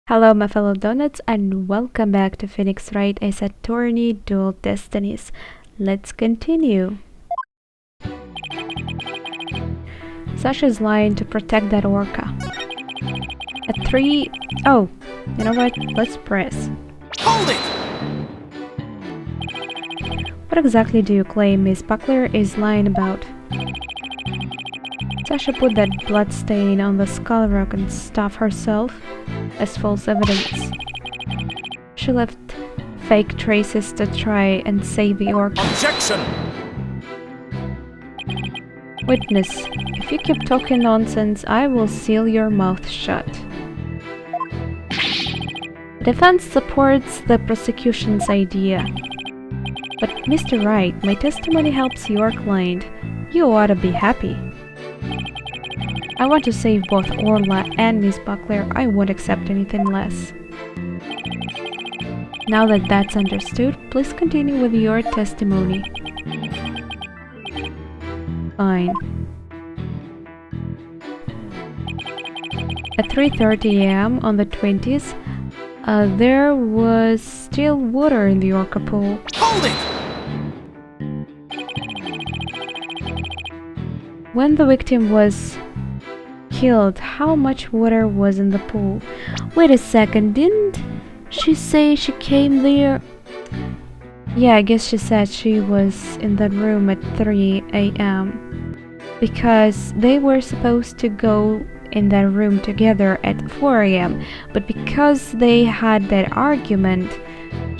Hello, my fellow donuts, and welcome back to Phoenix Wright as a tourney dual Destinies. Let's continue. Sasha's lying to protect that orca. At 3... Oh, you know what? Let's press. Hold it! What exactly do you claim Miss Buckler is lying about? Sasha put that blood stain on the skull rock and stuff herself as false evidence. She left fake traces to try and save the orca. Objection! Witness, if you keep talking nonsense, I will seal your mouth shut. The defense supports the prosecution's idea. But Mr. Wright, my testimony helps your client. You ought to be happy. I want to save both Orla and Miss Buckler. I won't accept anything less. Now that that's understood, please continue with your testimony. Fine. At 3:30 a.m. on the 20th, there was still water in the orca pool. Hold it! When the victim was killed, how much water was in the pool? Wait a second, didn't she say she came there? Yeah, I guess she said she was in that room at 3 a.m. because they were supposed to go in that room together at 4 a.m. But because they had that argument,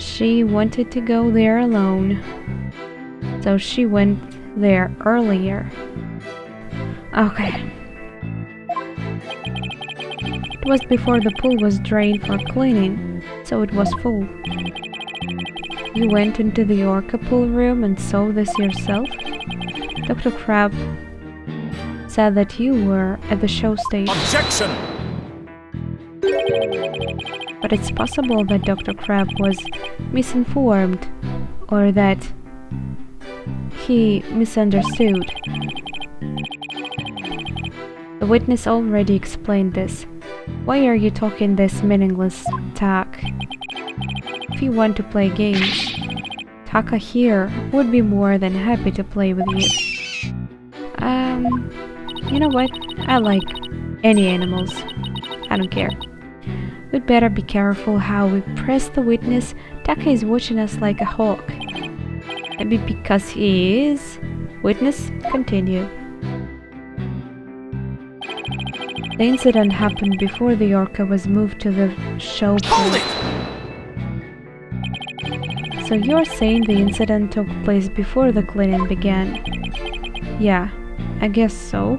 she wanted to go there alone. So she went there earlier. Okay. It was before the pool was drained for cleaning, so it was full. You went into the orca pool room and saw this yourself? Dr. Crab said that you were at the show stage. Objection! But it's possible that Dr. Crab was misinformed, or that he misunderstood. The witness already explained this. Why are you talking this meaningless talk? If you want to play games, Taka here would be more than happy to play with you. You know what? I like any animals. I don't care. We'd better be careful how we press the witness. Taka is watching us like a hawk. Maybe because he is. Witness, continue. The incident happened before the orca was moved to the show pool. So you're saying the incident took place before the cleaning began? Yeah, I guess so.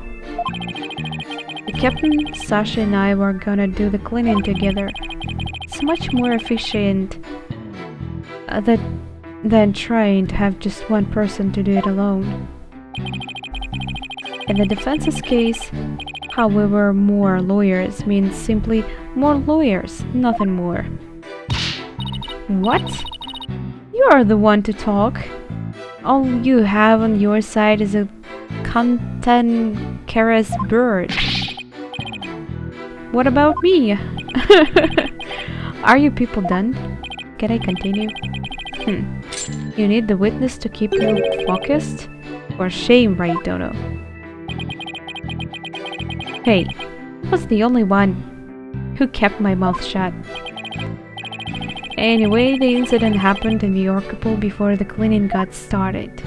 The captain, Sasha and I were gonna do the cleaning together. It's much more efficient than trying to have just one person to do it alone. In the defense's case, however, more lawyers means simply more lawyers, nothing more. What? You are the one to talk. All you have on your side is a cantankerous bird. What about me? Are you people done? Can I continue? You need the witness to keep you focused? For shame, right, Dono? Hey, I was the only one who kept my mouth shut. Anyway, the incident happened in the orca pool before the cleaning got started.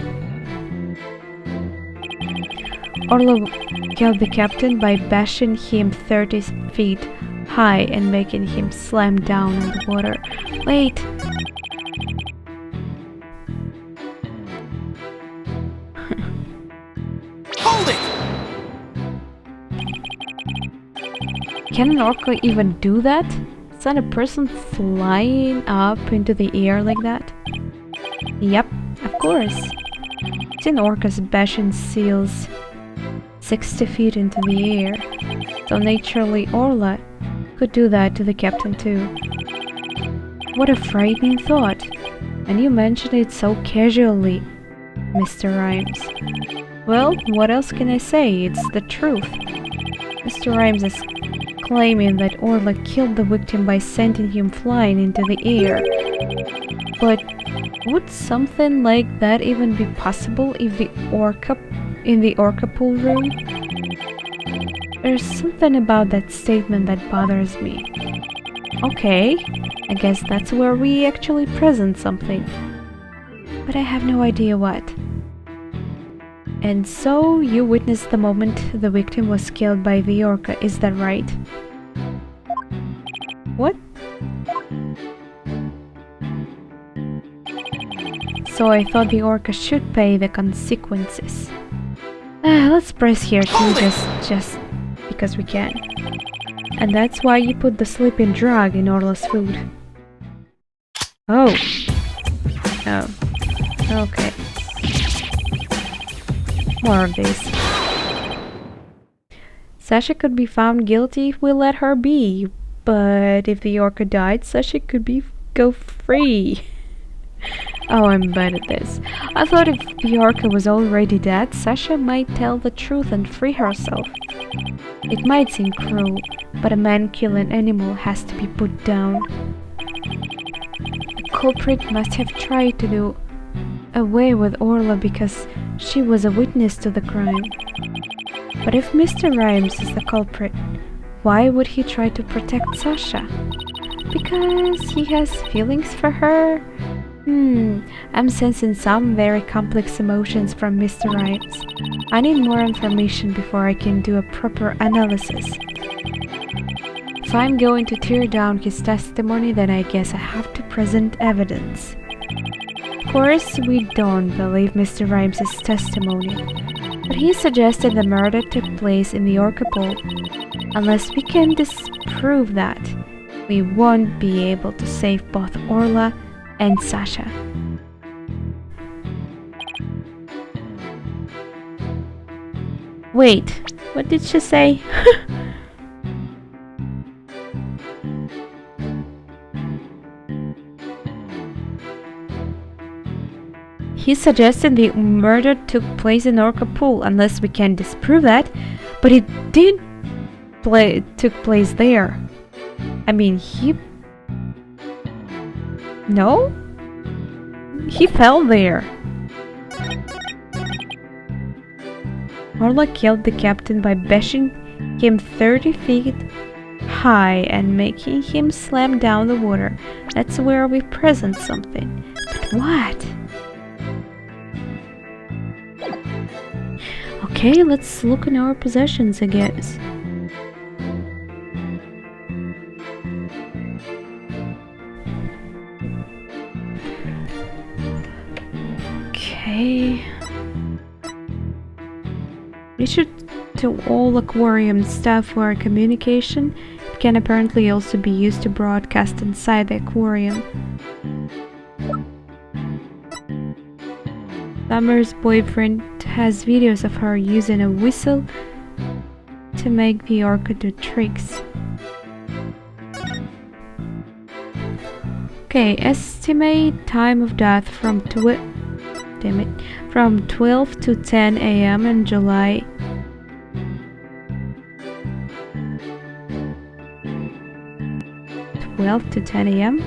Orlo killed the captain by bashing him 30 feet high and making him slam down in the water. Wait! Hold it! Can an orca even do that? Send a person flying up into the air like that? Yep, of course. Seen orcas bashing seals 60 feet into the air. So naturally Orla could do that to the captain too. What a frightening thought. And you mentioned it so casually, Mr. Rhymes. Well, what else can I say? It's the truth. Mr. Rhymes is claiming that Orla killed the victim by sending him flying into the air. But would something like that even be possible if in the orca pool room? There's something about that statement that bothers me. Okay, I guess that's where we actually present something. But I have no idea what. And so you witnessed the moment the victim was killed by the orca, is that right? What? So I thought the orca should pay the consequences. Let's press here too, just because we can. And that's why you put the sleeping drug in Orla's food. Oh. Oh. Okay. More of this. Sasha could be found guilty if we let her be, but if the orca died, Sasha could go free. Oh, I'm bad at this. I thought if the orca was already dead, Sasha might tell the truth and free herself. It might seem cruel, but a man killing an animal has to be put down. The culprit must have tried to do away with Orla because she was a witness to the crime. But if Mr. Rhymes is the culprit, why would he try to protect Sasha? Because he has feelings for her? I'm sensing some very complex emotions from Mr. Rhymes. I need more information before I can do a proper analysis. If I'm going to tear down his testimony, then I guess I have to present evidence. Of course, we don't believe Mr. Rhymes' testimony, but he suggested the murder took place in the orca pool. Unless we can disprove that, we won't be able to save both Orla and Sasha. Wait, what did she say? He suggested the murder took place in Orca Pool, unless we can disprove that, but it took place there. I mean, No? He fell there. Orla killed the captain by bashing him 30 feet high and making him slam down the water. That's where we present something. But what? Okay, let's look in our possessions, I guess. Okay. We should do all aquarium stuff for communication. It can apparently also be used to broadcast inside the aquarium. Summer's boyfriend has videos of her using a whistle to make the orca do tricks. Okay, estimate time of death from 12 to 10 a.m. in July. To 10 a.m.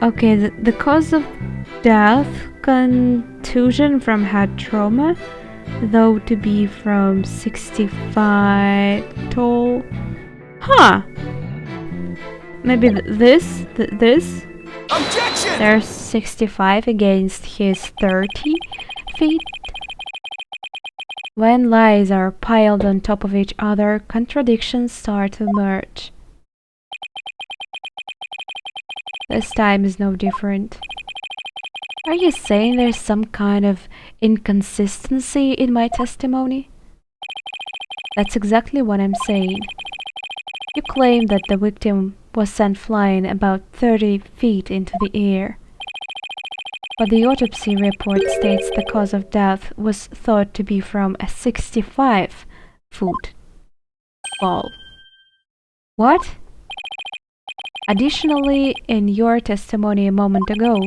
Okay, the cause of death, contusion from head trauma, though to be from 65 tall. Huh. Maybe this. Objection! There's 65 against his 30 feet. When lies are piled on top of each other, contradictions start to emerge. This time is no different. Are you saying there's some kind of inconsistency in my testimony? That's exactly what I'm saying. You claim that the victim was sent flying about 30 feet into the air. But the autopsy report states the cause of death was thought to be from a 65-foot fall. What? Additionally, in your testimony a moment ago,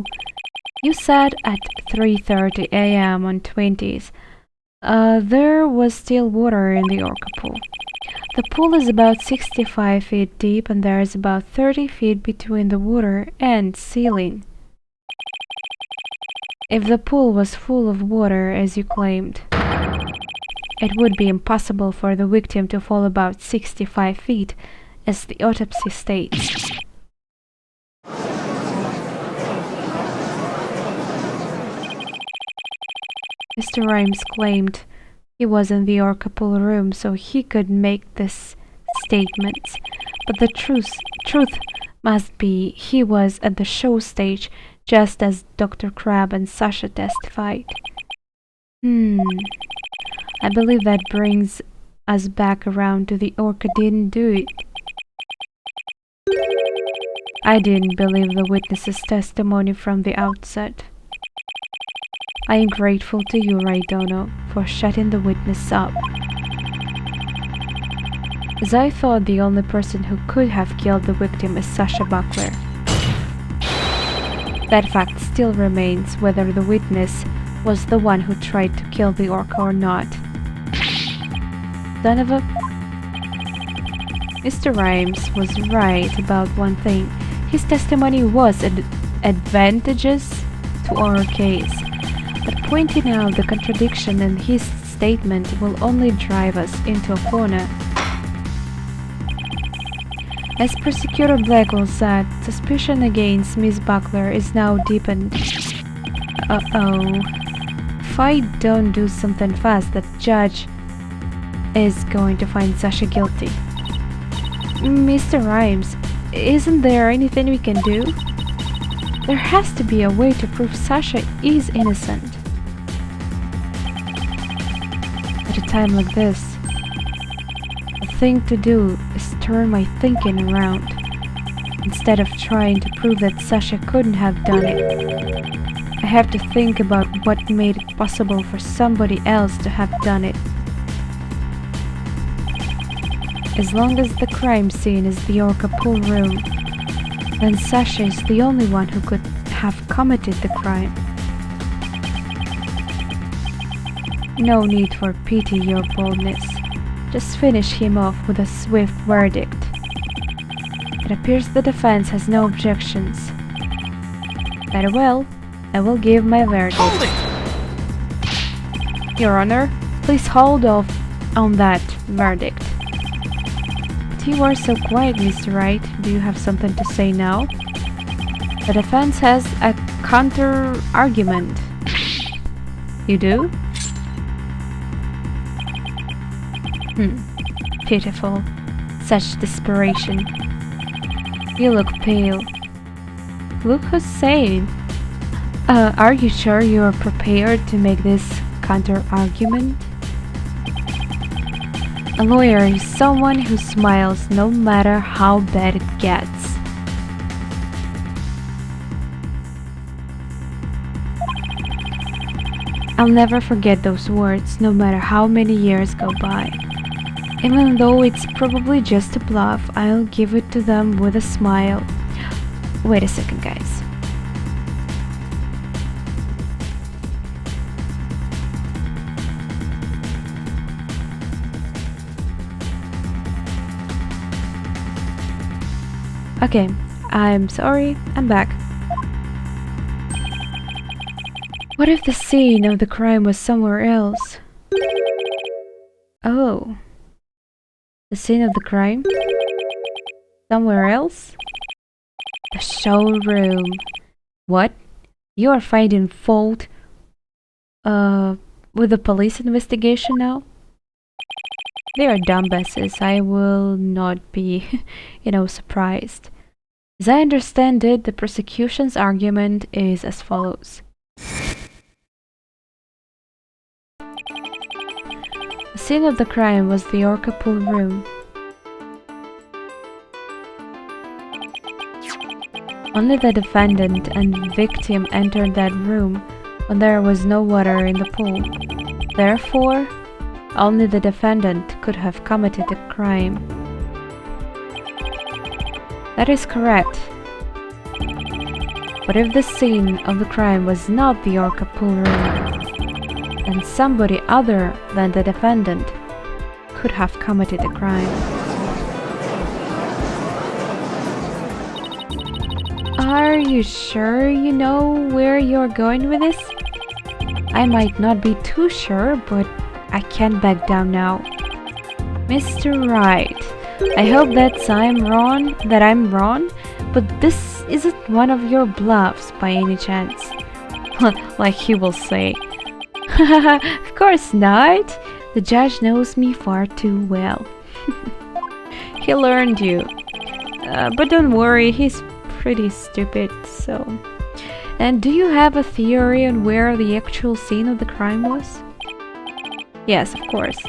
you said at 3:30 a.m. on 20th, there was still water in the orca pool. The pool is about 65 feet deep and there is about 30 feet between the water and ceiling. If the pool was full of water, as you claimed, it would be impossible for the victim to fall about 65 feet, as the autopsy states. Mr. Rhymes claimed he was in the orca pool room so he could make this statement, but the truth must be he was at the show stage just as Dr. Crab and Sasha testified. I believe that brings us back around to the orca didn't do it. I didn't believe the witness's testimony from the outset. I am grateful to you, Wright, for shutting the witness up, as I thought the only person who could have killed the victim is Sasha Buckler. That fact still remains whether the witness was the one who tried to kill the orca or not. Son of a... Mr. Rhymes was right about one thing. His testimony was advantageous to our case, but pointing out the contradiction in his statement will only drive us into a corner. As Prosecutor Blackwell said, suspicion against Miss Buckler is now deepened. If I don't do something fast, the judge is going to find Sasha guilty. Mr. Rhymes, isn't there anything we can do? There has to be a way to prove Sasha is innocent. At a time like this, the thing to do is turn my thinking around. Instead of trying to prove that Sasha couldn't have done it, I have to think about what made it possible for somebody else to have done it. As long as the crime scene is the orca pool room, then Sasha is the only one who could have committed the crime. No need for pity, your boldness. Just finish him off with a swift verdict. It appears the defense has no objections. Very well, I will give my verdict. Hold it! Your Honor, please hold off on that verdict. But you are so quiet, Mr. Wright. Do you have something to say now? The defense has a counter-argument. You do? Pitiful. Such desperation. You look pale. Look who's saying. Are you sure you are prepared to make this counter-argument? A lawyer is someone who smiles no matter how bad it gets. I'll never forget those words, no matter how many years go by. Even though it's probably just a bluff, I'll give it to them with a smile. Wait a second, guys. Okay, I'm sorry, I'm back. What if the scene of the crime was somewhere else? Oh. The scene of the crime? Somewhere else? The showroom. What? You are finding fault with the police investigation now? They are dumbasses. I will not be, surprised. As I understand it, the prosecution's argument is as follows. The scene of the crime was the orca pool room. Only the defendant and victim entered that room when there was no water in the pool. Therefore, only the defendant could have committed the crime. That is correct. But if the scene of the crime was not the orca pool room, then somebody other than the defendant could have committed the crime. Are you sure you know where you're going with this? I might not be too sure, but I can't back down now. Mr. Wright, I hope that I'm wrong, but this isn't one of your bluffs by any chance. Like he will say. Of course not. The judge knows me far too well. He learned you. But don't worry, he's pretty stupid, so... And do you have a theory on where the actual scene of the crime was? Yes, of course.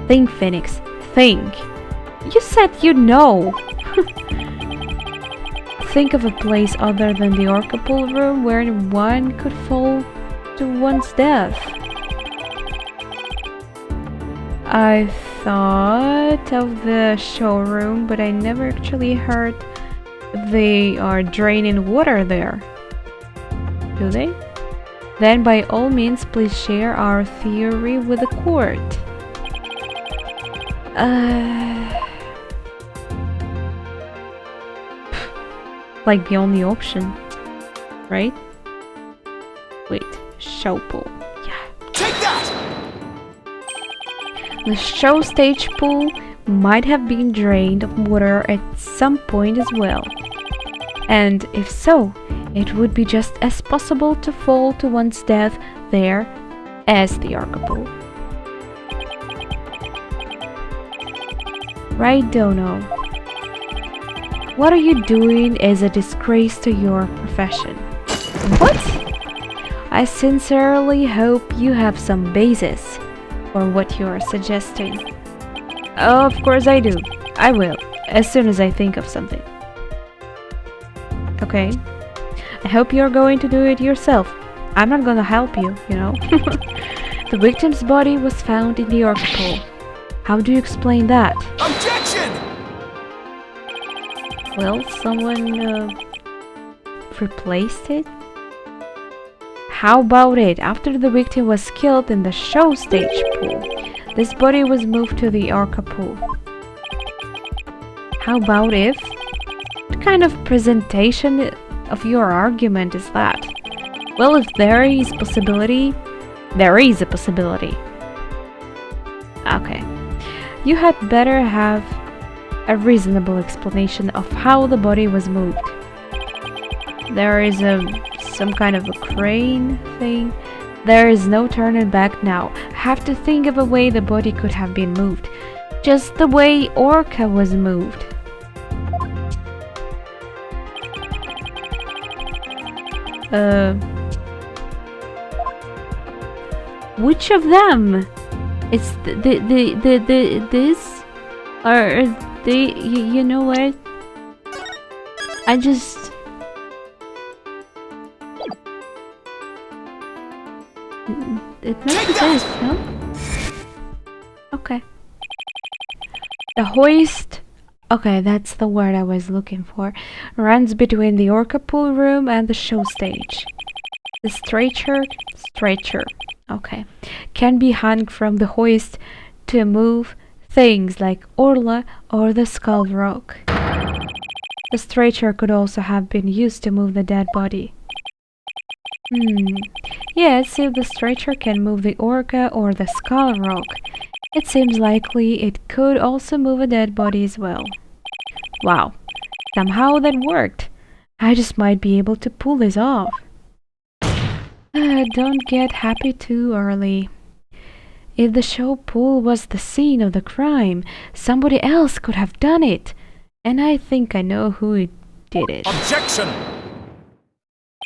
Think, Phoenix. Think. You said you know! Think of a place other than the orca pool room where one could fall to one's death. I thought of the showroom, but I never actually heard they are draining water there. Do they? Then by all means, please share our theory with the court. Like the only option, right? Wait, show pool. Yeah. Take that! The show stage pool might have been drained of water at some point as well. And if so, it would be just as possible to fall to one's death there as the orca pool. Right, Dono? What are you doing is a disgrace to your profession. What? I sincerely hope you have some basis for what you are suggesting. Oh, of course I do. I will, as soon as I think of something. Okay. I hope you're going to do it yourself. I'm not gonna help you, you know. The victim's body was found in the orca pool. How do you explain that? Objection! Well, someone replaced it? How about it? After the victim was killed in the show stage pool, this body was moved to the orca pool. How about if? What kind of presentation of your argument is that? Well, if there is a possibility. Okay. You had better have a reasonable explanation of how the body was moved. There is some kind of a crane thing. There is no turning back now. I have to think of a way the body could have been moved. Just the way orca was moved. Which of them? It's this? Or the, you know what? I just... It must be this, no? Okay. The hoist... Okay, that's the word I was looking for. Runs between the orca pool room and the show stage. The stretcher, okay, can be hung from the hoist to move things like Orla or the skull rock. The stretcher could also have been used to move the dead body. Yes, if the stretcher can move the orca or the skull rock, it seems likely it could also move a dead body as well. Wow, somehow that worked. I just might be able to pull this off. Don't get happy too early. If the show pool was the scene of the crime, somebody else could have done it. And I think I know who did it. Objection!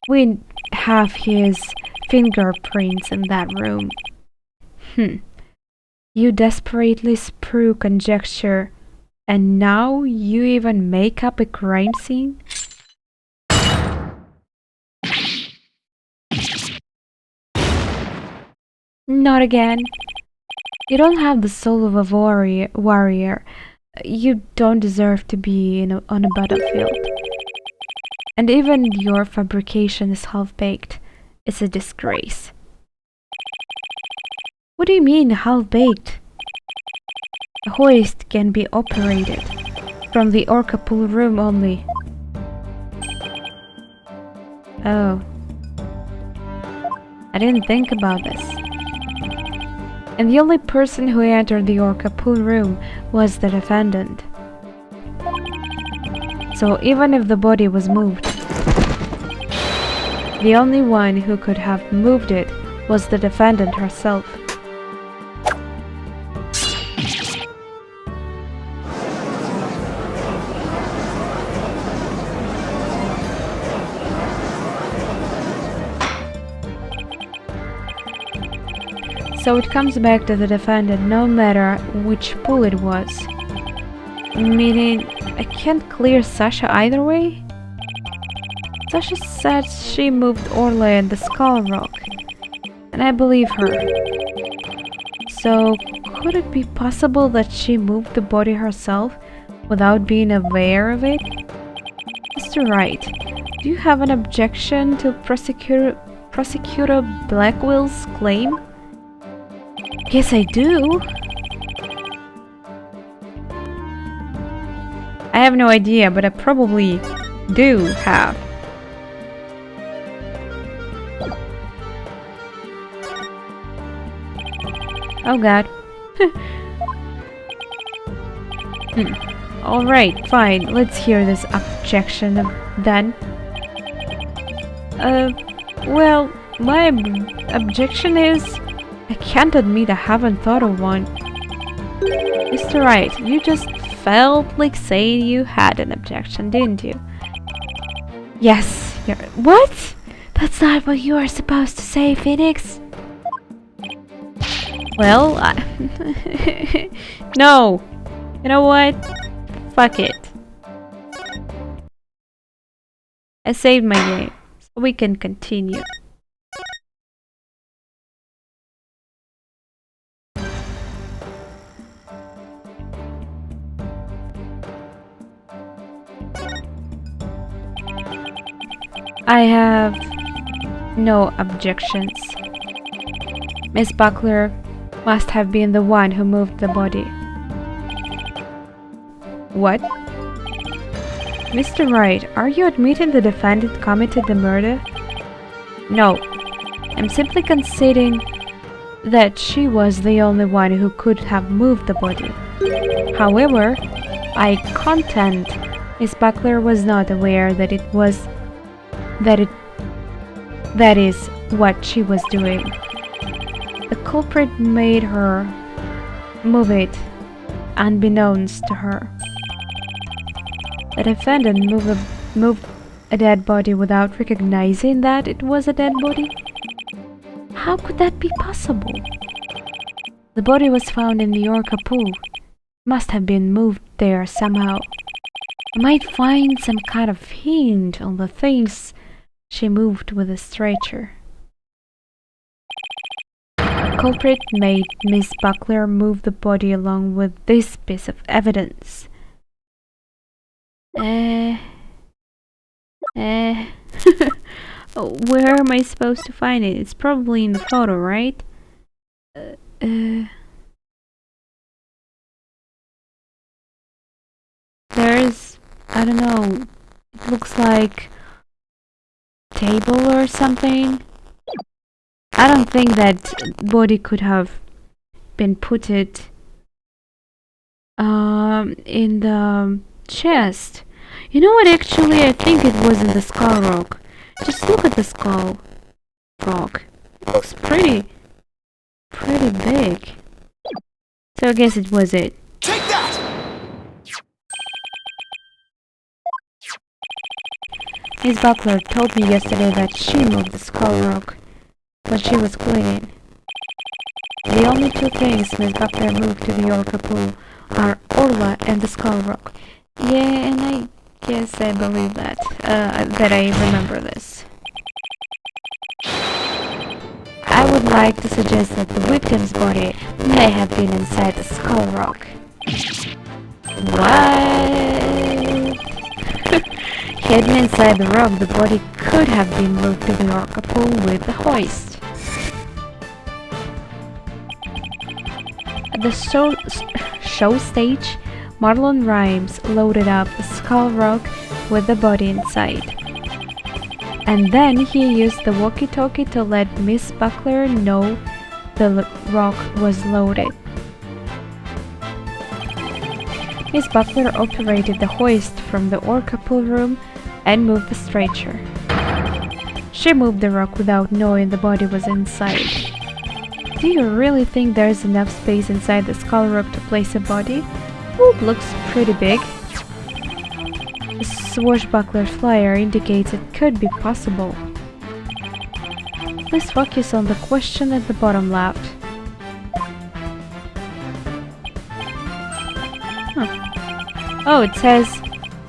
We have his fingerprints in that room. You desperately sprue conjecture, and now you even make up a crime scene? Not again. You don't have the soul of a warrior. You don't deserve to be on a battlefield. And even your fabrication is half-baked. It's a disgrace. What do you mean, half-baked? A hoist can be operated from the orca pool room only. Oh. I didn't think about this. And the only person who entered the orca pool room was the defendant. So even if the body was moved, the only one who could have moved it was the defendant herself. So it comes back to the defendant no matter which pool it was. Meaning, I can't clear Sasha either way? Sasha said she moved Orla and the Skull Rock, and I believe her. So, could it be possible that she moved the body herself without being aware of it? Mr. Wright, do you have an objection to Prosecutor Blackwell's claim? Yes, I do. I have no idea, but I probably do have. Oh god. Alright, fine. Let's hear this objection then. Well, my objection is I can't admit I haven't thought of one. Mr. Wright, you just felt like saying you had an objection, didn't you? Yes, you're— What? That's not what you are supposed to say, Phoenix. Well, no. You know what? Fuck it. I saved my game, so we can continue. I have no objections. Miss Buckler must have been the one who moved the body. What? Mr. Wright, are you admitting the defendant committed the murder? No. I'm simply conceding that she was the only one who could have moved the body. However, I contend Miss Buckler was not aware that that is what she was doing. The culprit made her move it unbeknownst to her. The defendant moved a dead body without recognizing that it was a dead body? How could that be possible? The body was found in the orca pool. Must have been moved there somehow. I might find some kind of hint on the things she moved with a stretcher. The culprit made Miss Buckler move the body along with this piece of evidence. Where am I supposed to find it? It's probably in the photo, right? There's, I don't know, it looks like table or something. I don't think that body could have been put it in the chest. You know what, actually I think it was in the skull rock. Just look at the skull rock. It looks pretty big. So I guess it was it. Take that! Miss Buckler told me yesterday that she moved the skull rock when she was cleaning. The only two things Miss Buckler moved to the orca pool are Orla and the skull rock. Yeah, and I guess I believe that, that I remember this. I would like to suggest that the victim's body may have been inside the skull rock. What? Hidden inside the rock, the body could have been moved to the orca pool with the hoist. show stage, Marlon Rhymes loaded up the skull rock with the body inside. And then he used the walkie-talkie to let Miss Buckler know the rock was loaded. Miss Buckler operated the hoist from the orca pool room and moved the stretcher. She moved the rock without knowing the body was inside. Do you really think there's enough space inside the skull rock to place a body? It looks pretty big. The swashbuckler flyer indicates it could be possible. Please focus on the question at the bottom left. Oh, it says,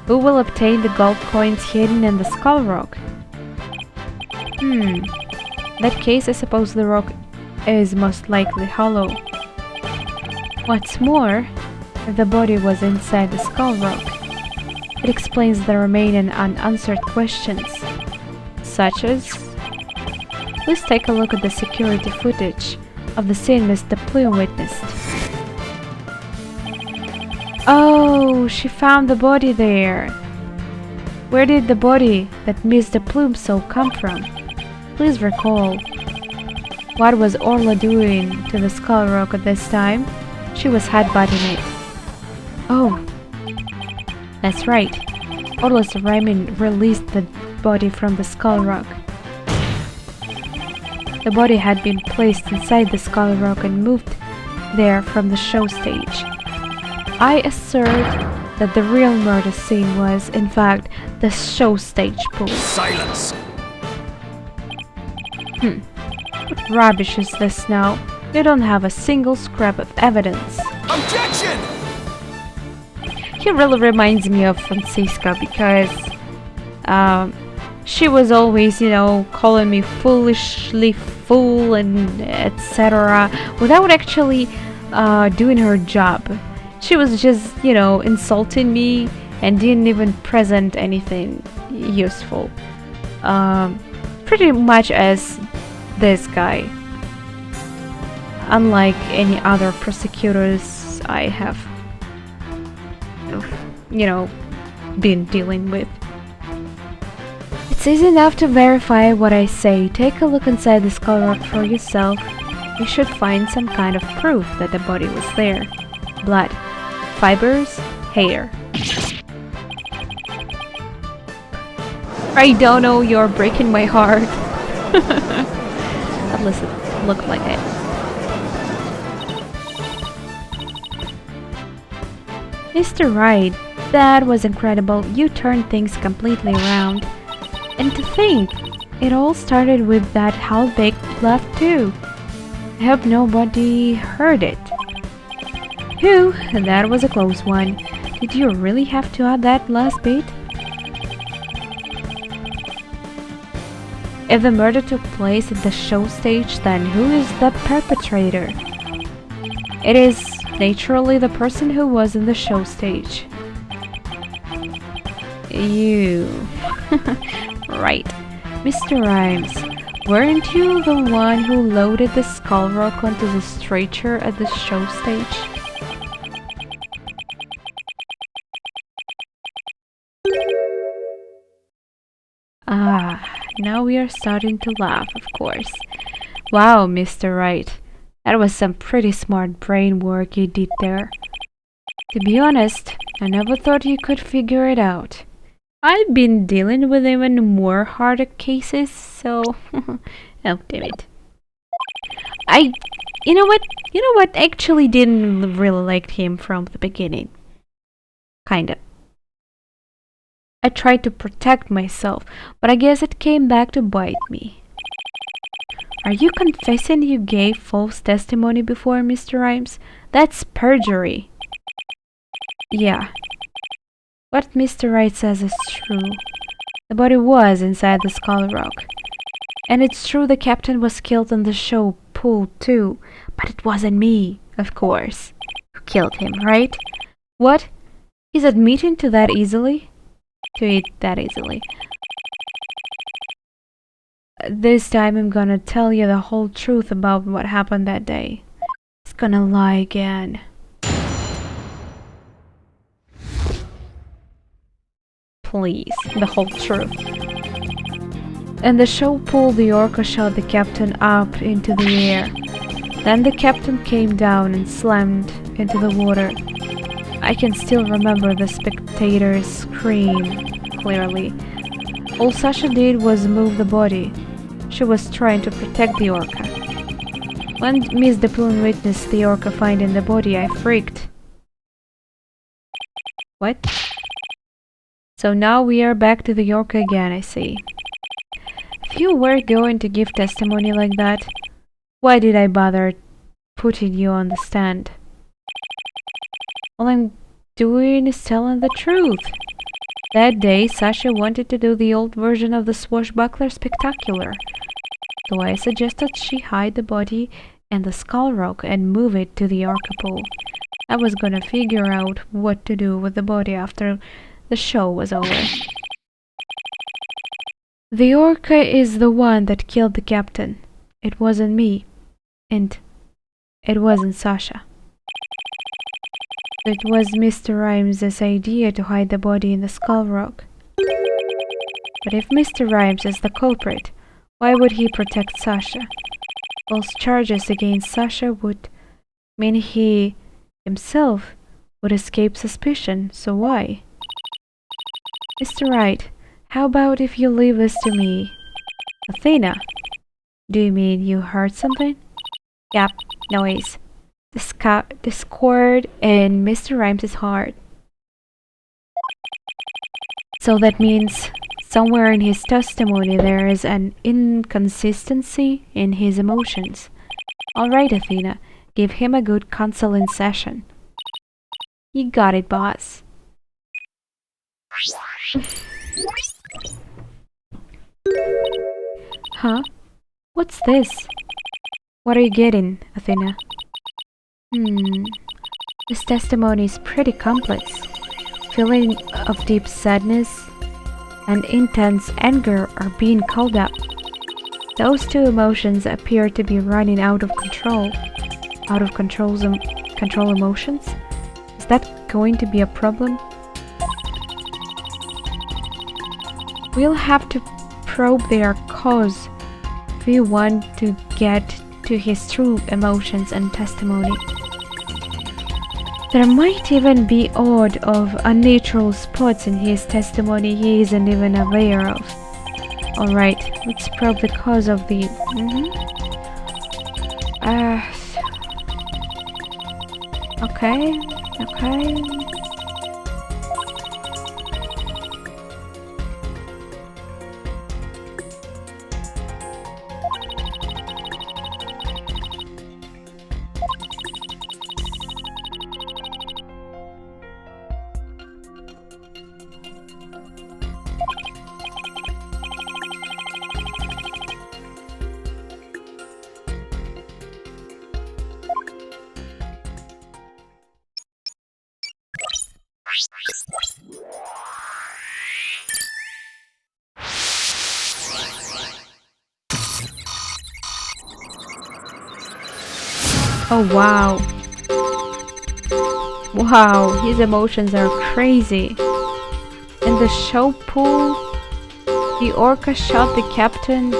who will obtain the gold coins hidden in the skull rock? In that case, I suppose the rock is most likely hollow. What's more, the body was inside the skull rock. It explains the remaining unanswered questions, such as... Please take a look at the security footage of the scene Mr. Plume witnessed. Oh, she found the body there. Where did the body that Mr. Plume saw come from? Please recall. What was Orla doing to the skull rock at this time? She was headbutting it. Oh, that's right. Orla's Raymond released the body from the skull rock. The body had been placed inside the skull rock and moved there from the show stage. I assert that the real murder scene was, in fact, the show stage pool. Silence! What rubbish is this now? You don't have a single scrap of evidence. Objection! He really reminds me of Francisca because she was always, calling me foolishly fool and etc. without actually doing her job. She was just, insulting me and didn't even present anything useful. Pretty much as this guy. Unlike any other prosecutors I have, been dealing with. It's easy enough to verify what I say. Take a look inside the skull rock for yourself. You should find some kind of proof that the body was there. Blood, fibers, hair. I don't know, you're breaking my heart. At least it looked like it. Mr. Wright, that was incredible. You turned things completely around. And to think, it all started with that half-baked bluff too. I hope nobody heard it. Whew, that was a close one. Did you really have to add that last bit? If the murder took place at the show stage, then who is the perpetrator? It is naturally the person who was in the show stage. You. Right. Mr. Rhymes, weren't you the one who loaded the skull rock onto the stretcher at the show stage? Now we are starting to laugh, of course. Wow, Mr. Wright. That was some pretty smart brain work you did there. To be honest, I never thought you could figure it out. I've been dealing with even more harder cases, so... oh, damn it. You know what? Actually didn't really like him from the beginning. Kinda. I tried to protect myself, but I guess it came back to bite me. Are you confessing you gave false testimony before, Mr. Rhymes? That's perjury. Yeah. What Mr. Wright says is true. The body was inside the skull rock. And it's true the captain was killed in the show pool too, but it wasn't me, of course, who killed him, right? What? He's admitting to that easily? To it that easily. This time I'm gonna tell you the whole truth about what happened that day. He's gonna lie again. please, the whole truth. And the show pulled the orca shot the captain up into the air. Then the captain came down and slammed into the water. I can still remember the spectators' scream clearly. All Sasha did was move the body. She was trying to protect the orca. When Miss Deploon witnessed the orca finding the body, I freaked. What? So now we are back to the orca again, I see. If you were going to give testimony like that, why did I bother putting you on the stand? All I'm doing is telling the truth. That day, Sasha wanted to do the old version of the swashbuckler spectacular. So I suggested she hide the body in the skull rock and move it to the orca pool. I was gonna figure out what to do with the body after the show was over. The orca is the one that killed the captain. It wasn't me. And it wasn't Sasha. It was Mr. Rhymes's idea to hide the body in the skull rock. But if Mr. Rhymes is the culprit, why would he protect Sasha? False charges against Sasha would mean he himself would escape suspicion, so why? Mr. Wright, how about if you leave this to me? Athena, do you mean you heard something? Yep, noise. Discord in Mr. Rhymes' heart. So that means somewhere in his testimony there is an inconsistency in his emotions. Alright, Athena, give him a good counseling session. You got it, boss. Huh? What's this? What are you getting, Athena? This testimony is pretty complex. Feeling of deep sadness and intense anger are being called up. Those two emotions appear to be running out of control. Out of control emotions? Is that going to be a problem? We'll have to probe their cause if we want to get to his true emotions and testimony. There might even be odd of unnatural spots in his testimony he isn't even aware of. Alright, let's probe the cause of the... Okay. Oh wow. Wow, his emotions are crazy. In the show pool, the orca shot the captain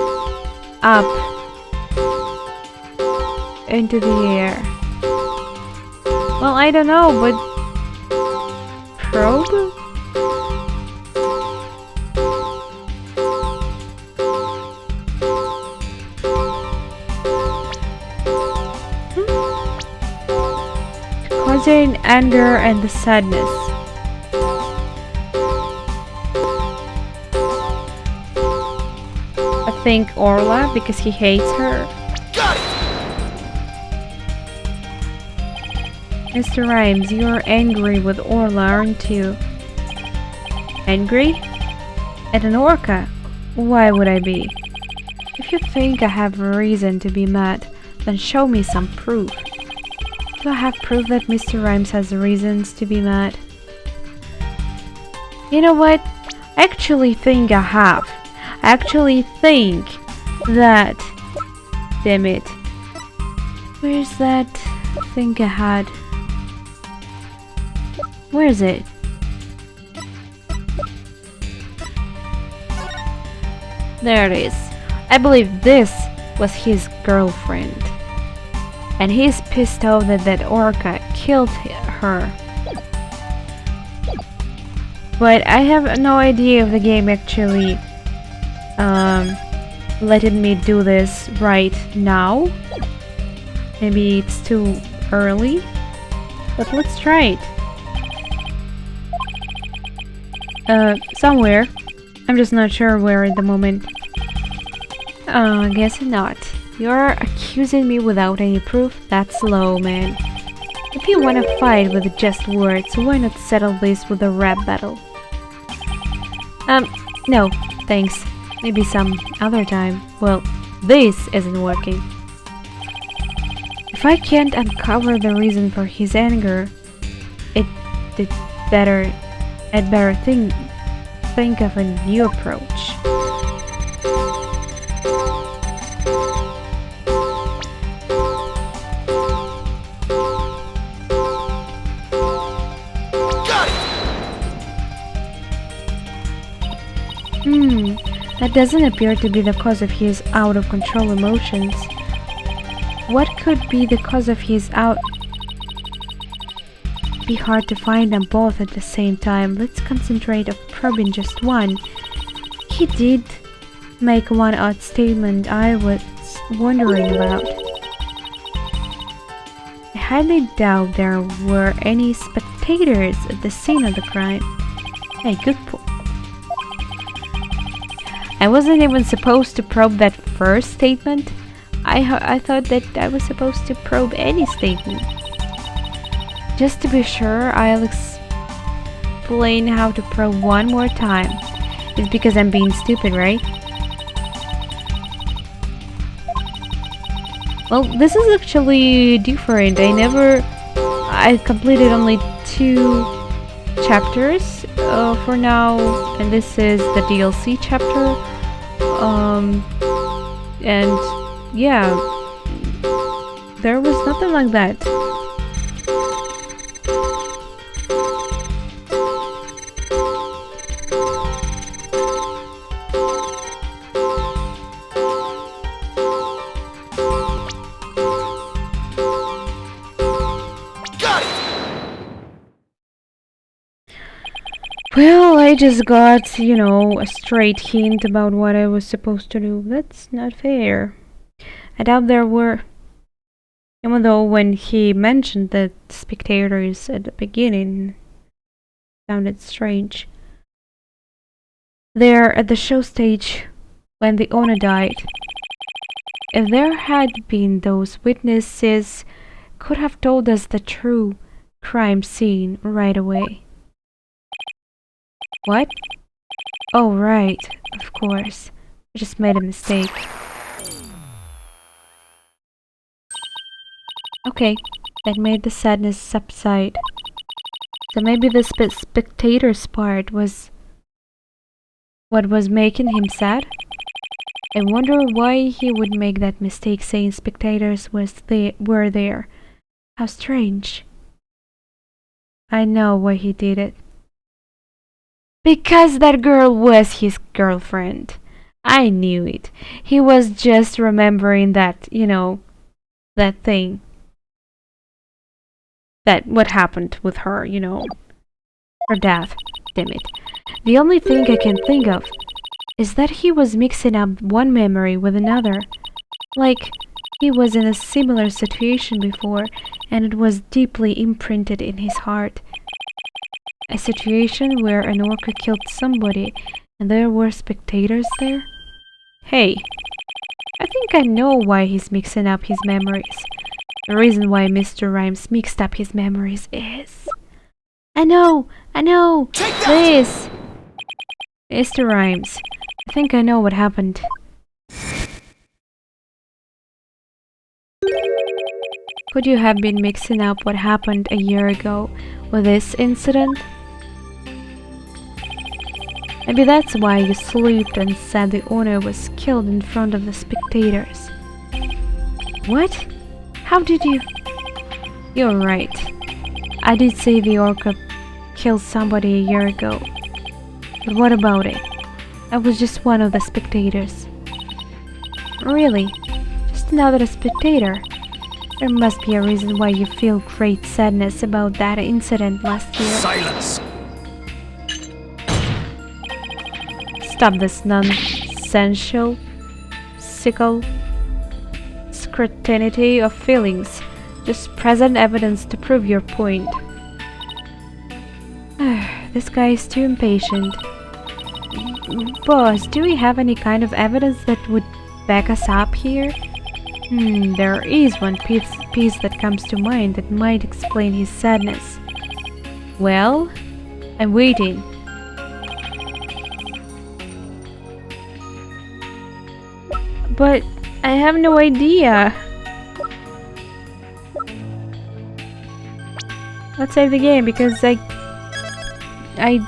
up into the air. Well, I don't know, but probe? Causing anger and the sadness. I think Orla, because he hates her. Got it! Mr. Rhymes, you're angry with Orla, aren't you? Angry? At an orca? Why would I be? If you think I have a reason to be mad, then show me some proof. Do I have proof that Mr. Rhymes has reasons to be mad? You know what? I actually think I have. I actually think that... Damn it. Where's that thing I had? Where is it? There it is. I believe this was his girlfriend. And he's pissed off that that orca killed her. But I have no idea if the game actually letting me do this right now. Maybe it's too early. But let's try it. Somewhere. I'm just not sure where at the moment. I guess not. You're accusing me without any proof? That's low, man. If you wanna fight with just words, why not settle this with a rap battle? No, thanks. Maybe some other time. Well, this isn't working. If I can't uncover the reason for his anger, I'd better think of a new approach. That doesn't appear to be the cause of his out-of-control emotions. What could be the cause of his Be hard to find them both at the same time. Let's concentrate on probing just one. He did make one odd statement I was wondering about. I highly doubt there were any spectators at the scene of the crime. Hey, good point. I wasn't even supposed to probe that first statement. I thought that I was supposed to probe any statement. Just to be sure, I'll explain how to probe one more time. It's because I'm being stupid, right? Well, this is actually different. I completed only 2 chapters for now, and this is the DLC chapter. And yeah, there was nothing like that. Well, I just got, a straight hint about what I was supposed to do. That's not fair. I doubt there were... Even though when he mentioned that spectators at the beginning sounded strange. There at the show stage when the owner died. If there had been those witnesses, could have told us the true crime scene right away. What? Oh, right. Of course. I just made a mistake. Okay, that made the sadness subside. So maybe the spectator's part was what was making him sad? I wonder why he would make that mistake saying spectators were there. How strange. I know why he did it. Because that girl was his girlfriend. I knew it. He was just remembering that, that thing. That what happened with her, her death. Damn it. The only thing I can think of is that he was mixing up one memory with another. Like he was in a similar situation before, and it was deeply imprinted in his heart. A situation where an orca killed somebody and there were spectators there? Hey, I think I know why he's mixing up his memories. The reason why Mr. Rhymes mixed up his memories is... I know! This! Mr. Rhymes, I think I know what happened. Could you have been mixing up what happened a year ago with this incident? Maybe that's why you slipped and said the owner was killed in front of the spectators. What? How did you... You're right. I did say the orca killed somebody a year ago. But what about it? I was just one of the spectators. Really? Just another spectator? There must be a reason why you feel great sadness about that incident last year. Silence! Stop this nonsensical scrutiny of feelings. Just present evidence to prove your point. This guy is too impatient. Boss, do we have any kind of evidence that would back us up here? There is one piece that comes to mind that might explain his sadness. Well, I'm waiting. But I have no idea. Let's save the game because I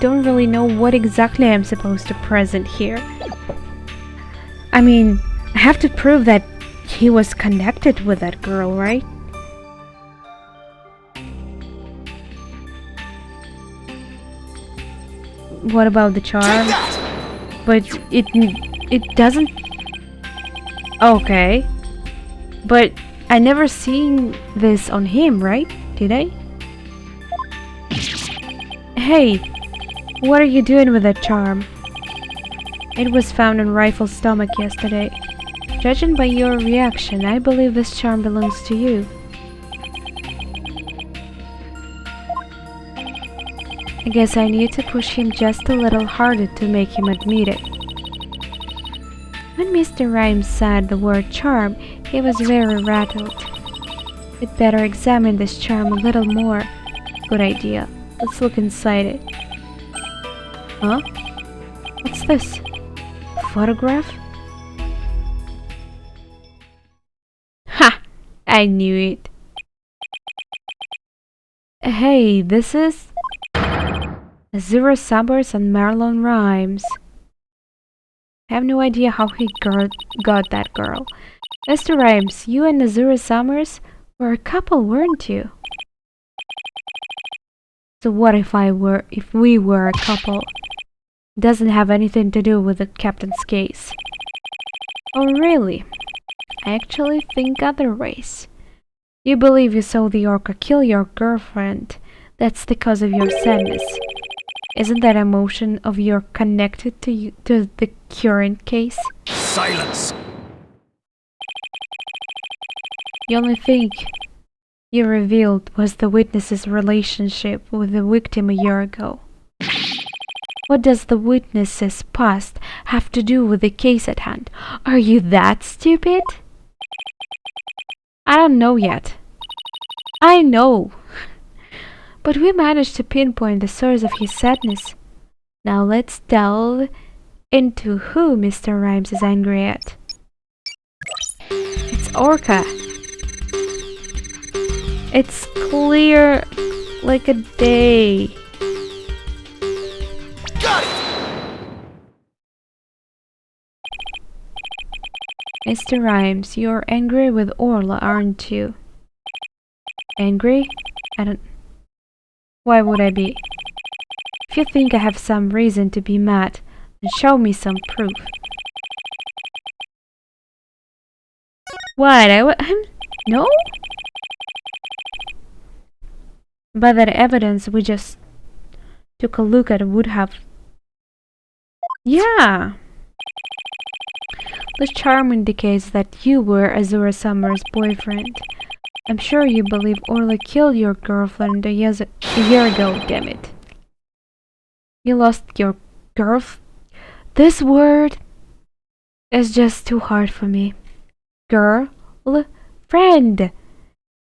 don't really know what exactly I'm supposed to present here. I mean, I have to prove that he was connected with that girl, right? What about the charm? But it doesn't. Okay. But I never seen this on him, right? Did I? Hey, what are you doing with that charm? It was found in Rifle's stomach yesterday. Judging by your reaction, I believe this charm belongs to you. I guess I need to push him just a little harder to make him admit it. When Mr. Rhymes said the word charm, he was very rattled. We'd better examine this charm a little more. Good idea. Let's look inside it. Huh? What's this? A photograph? Ha! I knew it. Hey, this is Azura Summers and Marlon Rhymes. I have no idea how he got that girl. Mr. Rhymes, you and Azura Summers were a couple, weren't you? So what if we were a couple? It doesn't have anything to do with the captain's case. Oh really? I actually think otherwise. You believe you saw the orca kill your girlfriend. That's the cause of your sadness. Isn't that emotion of yours connected to the current case? Silence! The only thing you revealed was the witness's relationship with the victim a year ago. What does the witness's past have to do with the case at hand? Are you that stupid? I don't know yet. I know! But we managed to pinpoint the source of his sadness. Now let's delve into who Mr. Rhymes is angry at. It's Orca. It's clear like a day. Got it! Mr. Rhymes, you're angry with Orla, aren't you? Angry? Why would I be? If you think I have some reason to be mad, then show me some proof. What? No? But that evidence we just took a look at would have... Yeah! The charm indicates that you were Azura Summer's boyfriend. I'm sure you believe Orla killed your girlfriend a year ago, damn it. You lost your This word is just too hard for me. Girlfriend!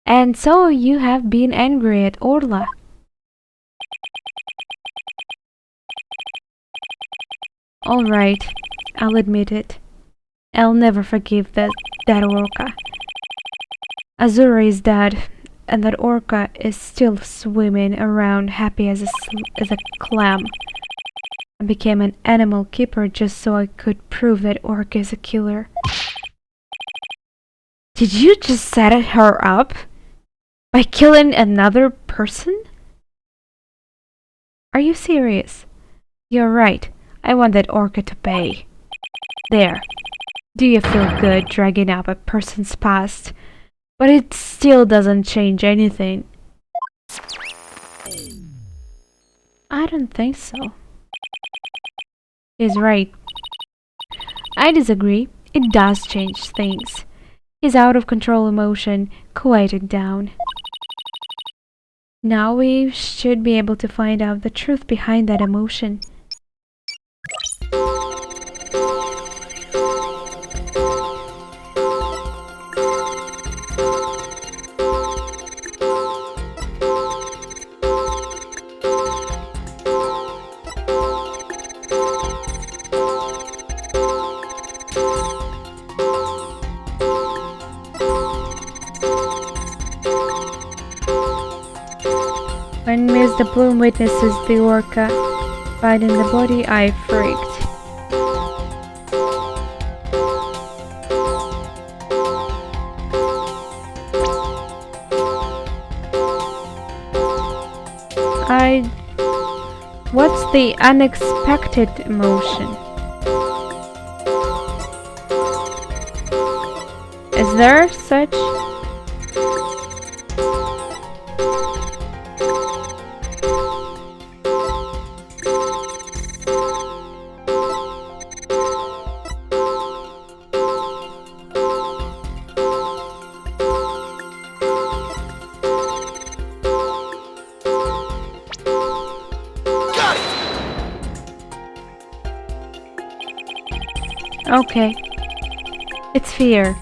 And so you have been angry at Orla. Alright, I'll admit it. I'll never forgive that orca. Azura is dead, and that orca is still swimming around happy as a clam. I became an animal keeper just so I could prove that orca is a killer. Did you just set her up? By killing another person? Are you serious? You're right. I want that orca to pay. There. Do you feel good dragging up a person's past? But it still doesn't change anything. I don't think so. He's right. I disagree. It does change things. His out-of-control emotion quieted down. Now we should be able to find out the truth behind that emotion. When Mr. Bloom witnesses the orca finding the body, I freaked. What's the unexpected emotion? Is there such? Okay. It's fear.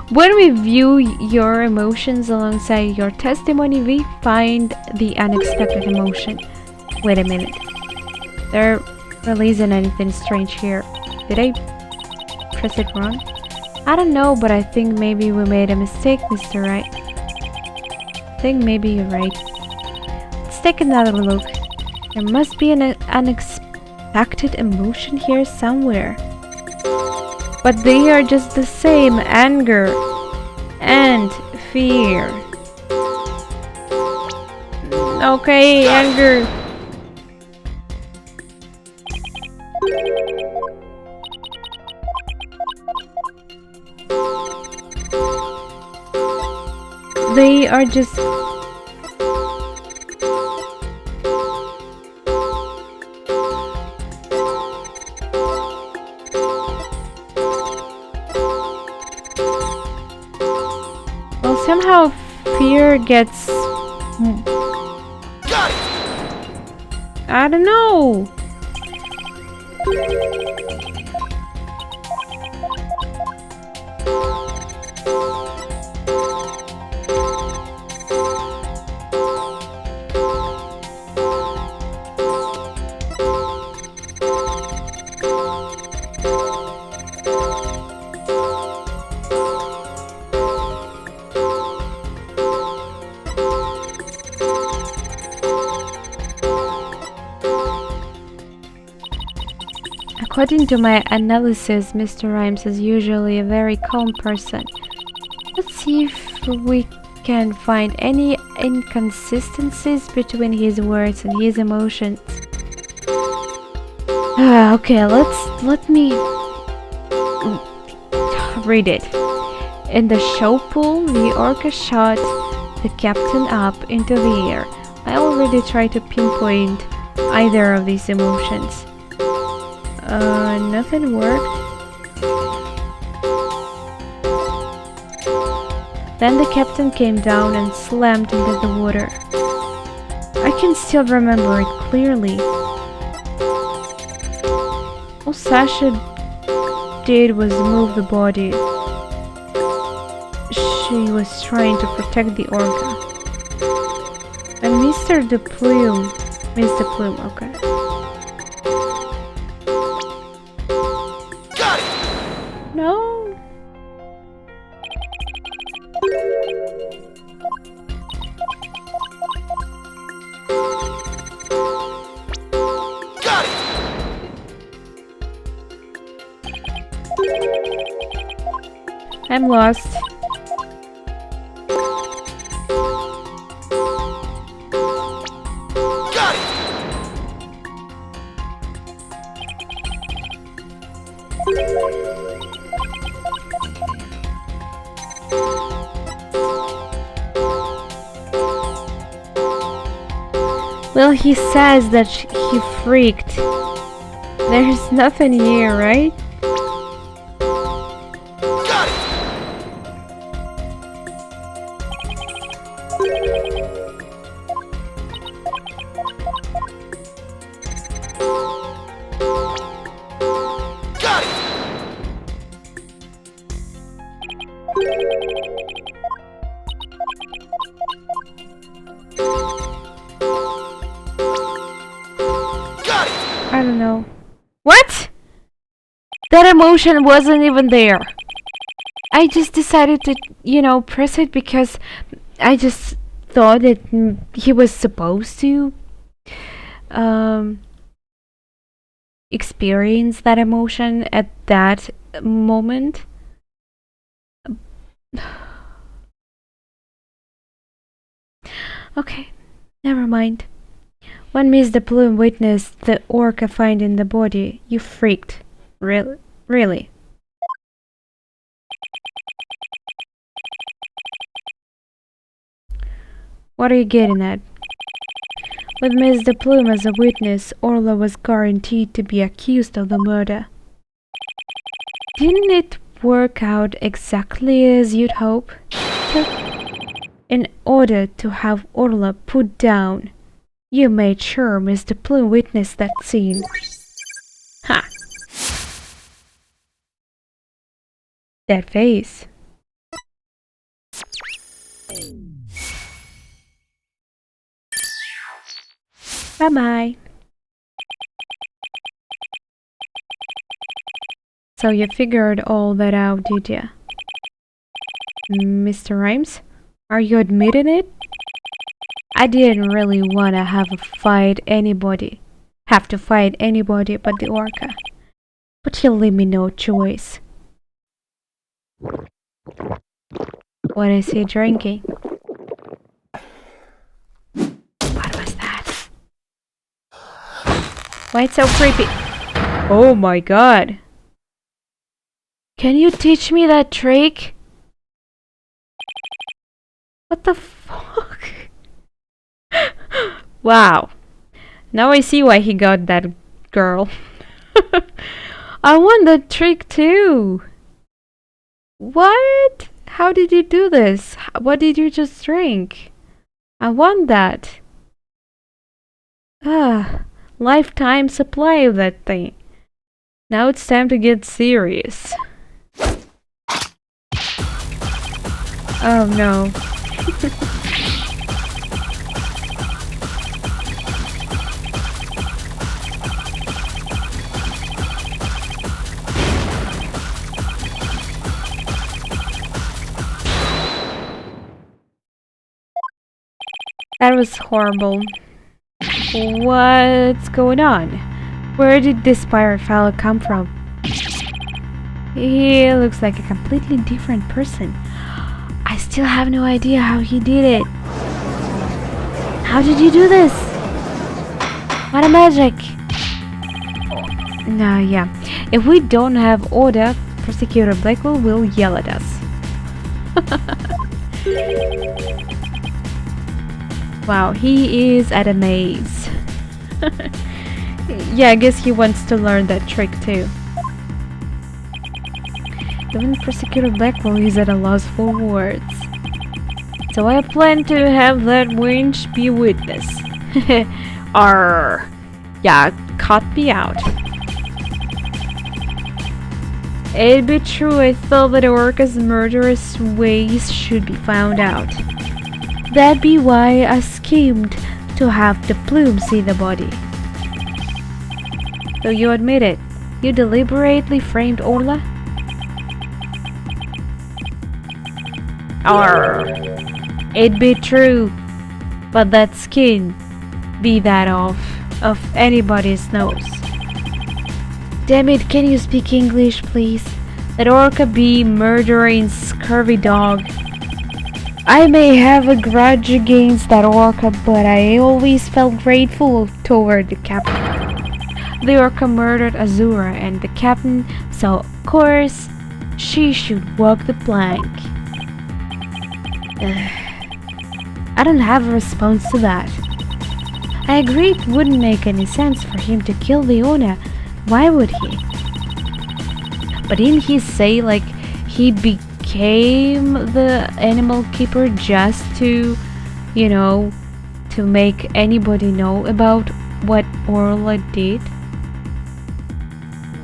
When we view your emotions alongside your testimony, we find the unexpected emotion. Wait a minute. There really isn't anything strange here. Did I press it wrong? I don't know, but I think maybe we made a mistake, Mr. Wright. I think maybe you're right. Let's take another look. There must be an unexpected emotion here somewhere. But they are just the same: anger and fear. Okay, anger. They are just... Well, somehow fear gets... I don't know. According to my analysis, Mr. Rhymes is usually a very calm person. Let's see if we can find any inconsistencies between his words and his emotions. Okay, let me read it. In the show pool, the orca shot the captain up into the air. I already tried to pinpoint either of these emotions. Nothing worked. Then the captain came down and slammed into the water. I can still remember it clearly. All Sasha did was move the body. She was trying to protect the orca. And Mr. Plume, okay. No. I'm lost. Well, he says that he freaked. There's nothing here, right? Got it! Got it! Got it! I don't know. What? That emotion wasn't even there. I just decided to, press it because I just thought that he was supposed to experience that emotion at that moment. Okay, never mind. When Miss the Plume witnessed the orca finding the body, you freaked. Really? What are you getting at? With Miss the Plume as a witness, Orla was guaranteed to be accused of the murder. Didn't it work out exactly as you'd hope? In order to have Orla put down, you made sure Miss the Plume witnessed that scene. Ha! That face. Bye-bye. So you figured all that out, did ya? Mr. Rhymes, are you admitting it? I didn't really wanna have to fight anybody but the orca. But he'll leave me no choice. What is he drinking? What was that? Why it's so creepy? Oh my god! Can you teach me that trick? What the fuck? Wow. Now I see why he got that girl. I want that trick too. What? How did you do this? What did you just drink? I want that. Lifetime supply of that thing. Now it's time to get serious. Oh no. That was horrible. What's going on? Where did this pirate fellow come from? He looks like a completely different person. I still have no idea how he did it. How did you do this? What a magic! No, yeah. If we don't have order, Prosecutor Blackwell will yell at us. Wow, he is at a maze. Yeah, I guess he wants to learn that trick too. Even Prosecutor Blackwell is at a loss for words. So I plan to have that wench be witness. Arr. Yeah, cut me out. It'd be true, I thought that Orca's murderous ways should be found out. That'd be why I schemed to have the Plume see the body. So you admit it, you deliberately framed Orla? Arr. It'd be true, but that skin be that of anybody's nose. Damn it, can you speak English, please? That orca be murdering scurvy dog. I may have a grudge against that orca, but I always felt grateful toward the captain. The orca murdered Azura, and the captain So, of course, she should walk the plank. I don't have a response to that. I agree it wouldn't make any sense for him to kill Leona. Why would he? But didn't he say like he became the animal keeper just to, you know, to make anybody know about what Orla did?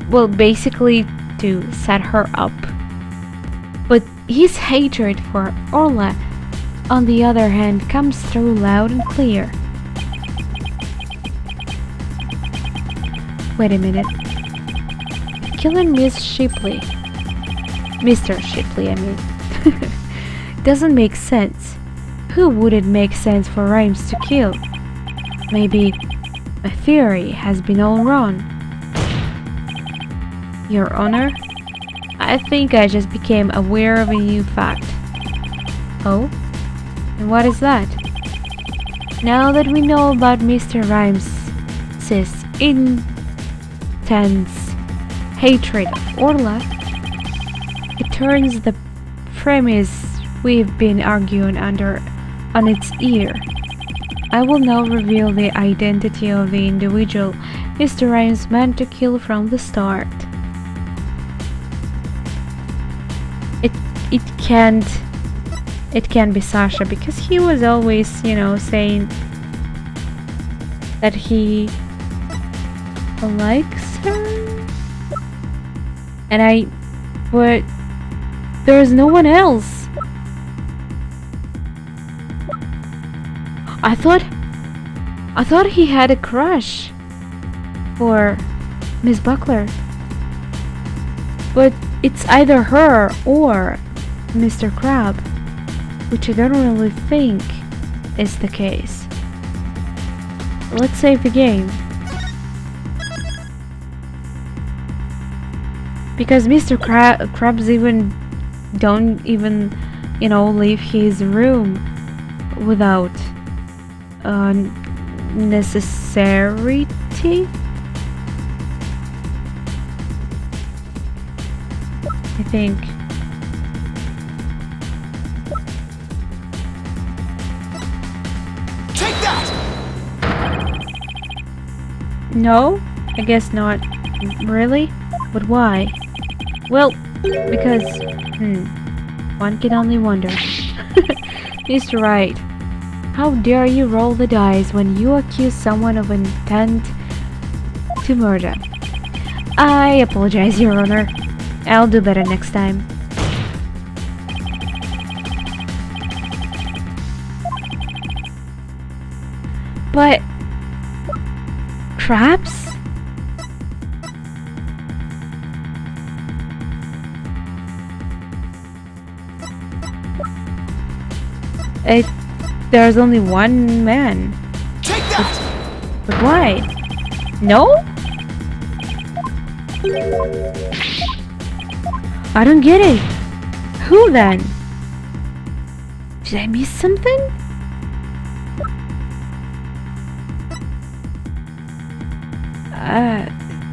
Well, basically to set her up. But his hatred for Orla, on the other hand, comes through loud and clear. Wait a minute. Killing Miss Shipley, Mr. Shipley, I mean, doesn't make sense. Who would it make sense for Rhymes to kill? Maybe my theory has been all wrong. Your Honor, I think I just became aware of a new fact. Oh? And what is that? Now that we know about Mr. Rhymes' intense hatred of Orla, it turns the premise we've been arguing under on its ear. I will now reveal the identity of the individual Mr. Rhymes meant to kill from the start. It can't be Sasha, because he was always, you know, saying that he likes her. But there's no one else. I thought he had a crush for Miss Buckler. But it's either her or Mr. Crab, which I don't really think is the case. Let's save the game. Because Mr. Krabs don't even, you know, leave his room without necessity. I think. Take that! No, I guess not. Really? But why? Well, because one can only wonder. Mr. Wright, how dare you roll the dice when you accuse someone of intent to murder? I apologize, Your Honor. I'll do better next time. But traps? There's only one man. Take that! But why? No? I don't get it. Who then? Did I miss something?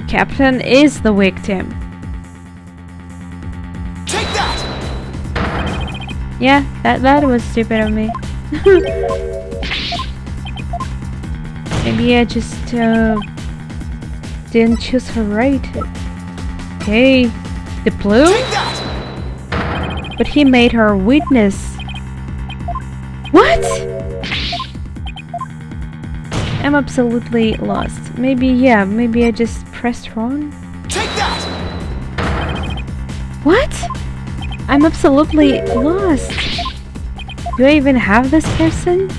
Captain is the victim. Take that! Yeah, that was stupid of me. Maybe I just didn't choose her right. Okay, the blue? Take that! But he made her a witness. What? I'm absolutely lost. Maybe I just pressed wrong. Take that! What? I'm absolutely lost. Do I even have this person?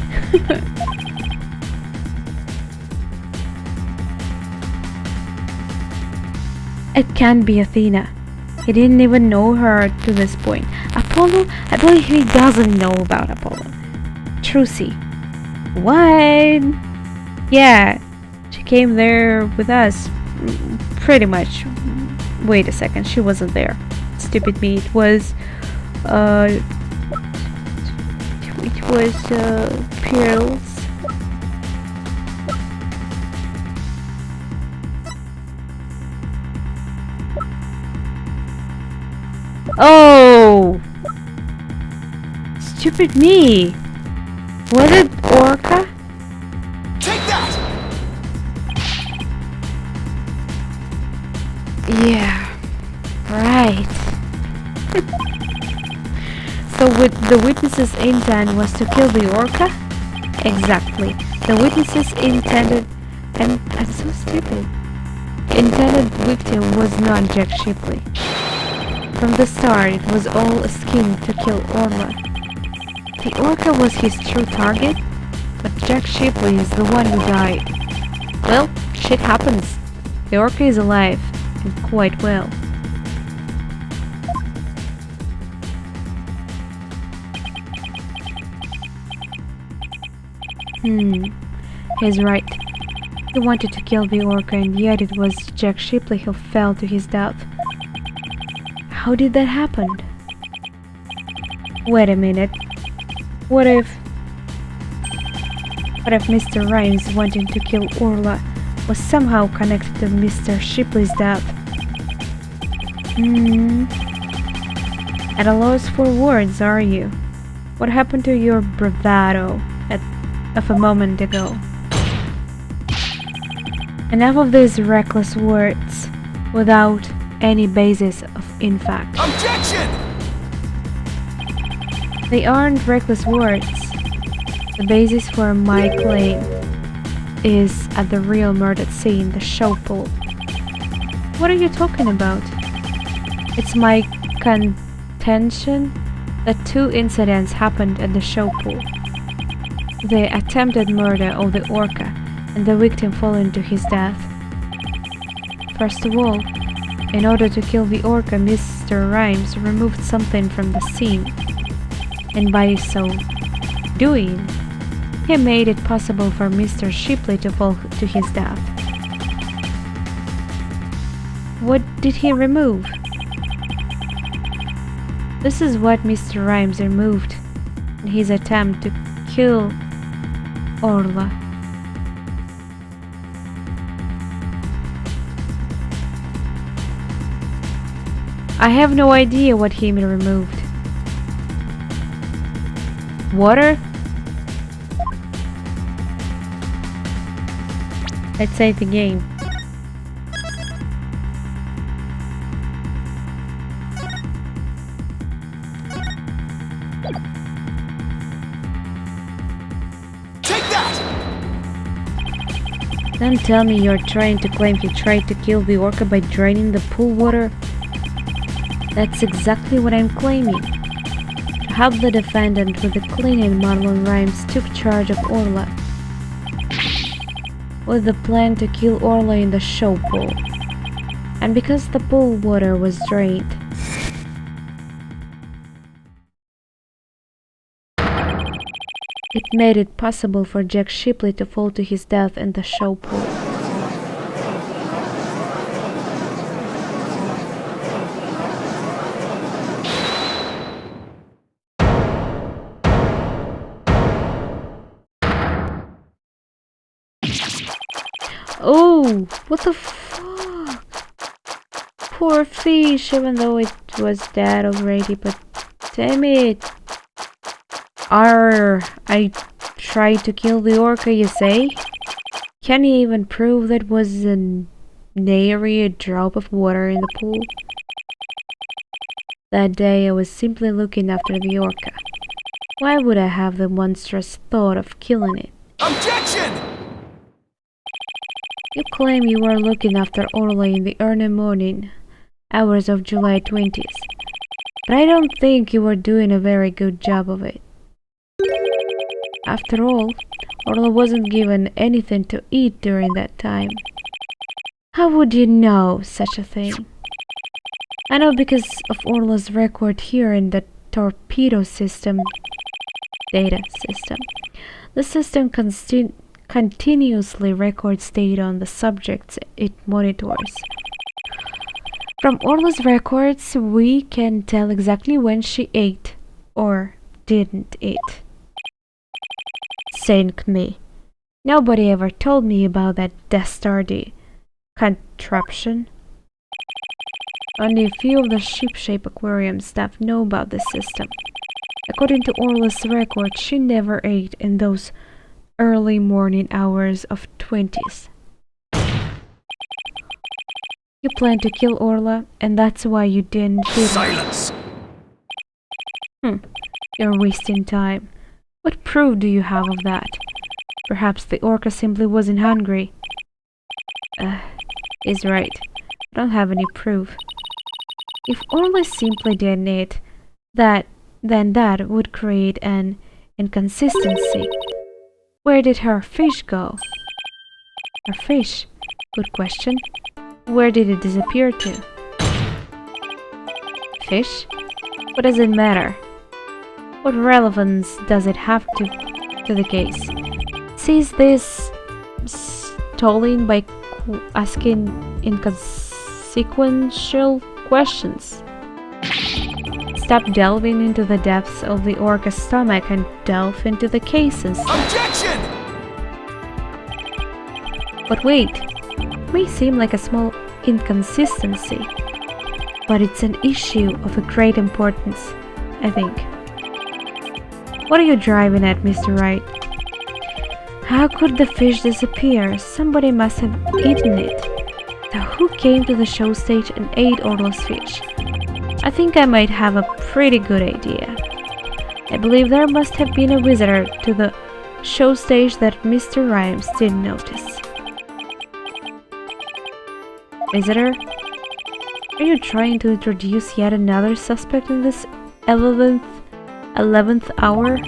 It can't be Athena. He didn't even know her to this point. Apollo? I believe he doesn't know about Apollo. Trucy. What? Yeah, she came there with us. Pretty much. Wait a second, she wasn't there. Stupid me. It was Pearls. Oh! Stupid me! Was it orca? Take that! Yeah, right. So with the witness's intent was to kill the orca? Exactly. The witnesses intended, and I'm so stupid. Intended victim was not Jack Shipley. From the start, it was all a scheme to kill Orla. The orca was his true target, but Jack Shipley is the one who died. Well, shit happens. The orca is alive, and quite well. He's right. He wanted to kill the orca, and yet it was Jack Shipley who fell to his death. How did that happen? Wait a minute. What if Mr. Rhymes wanting to kill Orla was somehow connected to Mr. Shipley's death? At a loss for words, are you? What happened to your bravado of a moment ago? Enough of these reckless words without any basis in fact. Objection! They aren't reckless words. The basis for my claim is at the real murder scene, the show pool. What are you talking about? It's my contention that two incidents happened at the show pool. The attempted murder of the orca and the victim falling to his death. First of all, in order to kill the orca, Mr. Rhymes removed something from the scene, and by so doing, he made it possible for Mr. Shipley to fall to his death. What did he remove? This is what Mr. Rhymes removed in his attempt to kill Orla. I have no idea what he removed. Water? Let's say the game. Take that! Don't tell me you're trying to claim he tried to kill the orca by draining the pool water. That's exactly what I'm claiming. To help the defendant with the cleaning, Marlon Rhymes took charge of Orla, with the plan to kill Orla in the show pool. And because the pool water was drained, it made it possible for Jack Shipley to fall to his death in the show pool. Oh, what the fuck? Poor fish, even though it was dead already, but damn it. Arr, I tried to kill the orca, you say? Can you even prove that was nary a drop of water in the pool? That day I was simply looking after the orca. Why would I have the monstrous thought of killing it? Objection! You claim you were looking after Orla in the early morning hours of July 20th, but I don't think you were doing a very good job of it. After all, Orla wasn't given anything to eat during that time. How would you know such a thing? I know because of Orla's record here in the torpedo system data system. The system continuously records data on the subjects it monitors. From Orla's records, we can tell exactly when she ate or didn't eat. Sink me. Nobody ever told me about that Destinies contraption. Only a few of the ship-shape aquarium staff know about this system. According to Orla's record, she never ate in those early morning hours of 20s. You planned to kill Orla, and that's why you didn't shoot her. Silence! You're wasting time. What proof do you have of that? Perhaps the orca simply wasn't hungry. He's right. I don't have any proof. If Orla simply didn't eat that, then that would create an inconsistency. Where did her fish go? Her fish? Good question. Where did it disappear to? Fish? What does it matter? What relevance does it have to the case? Sees this stalling by asking inconsequential questions. Stop delving into the depths of the orca's stomach and delve into the case instead. Objection! But wait, it may seem like a small inconsistency, but it's an issue of a great importance, I think. What are you driving at, Mr. Wright? How could the fish disappear? Somebody must have eaten it. So who came to the show stage and ate Orla's fish? I think I might have a pretty good idea. I believe there must have been a visitor to the show stage that Mr. Rhymes didn't notice. Visitor? Are you trying to introduce yet another suspect in this 11th hour?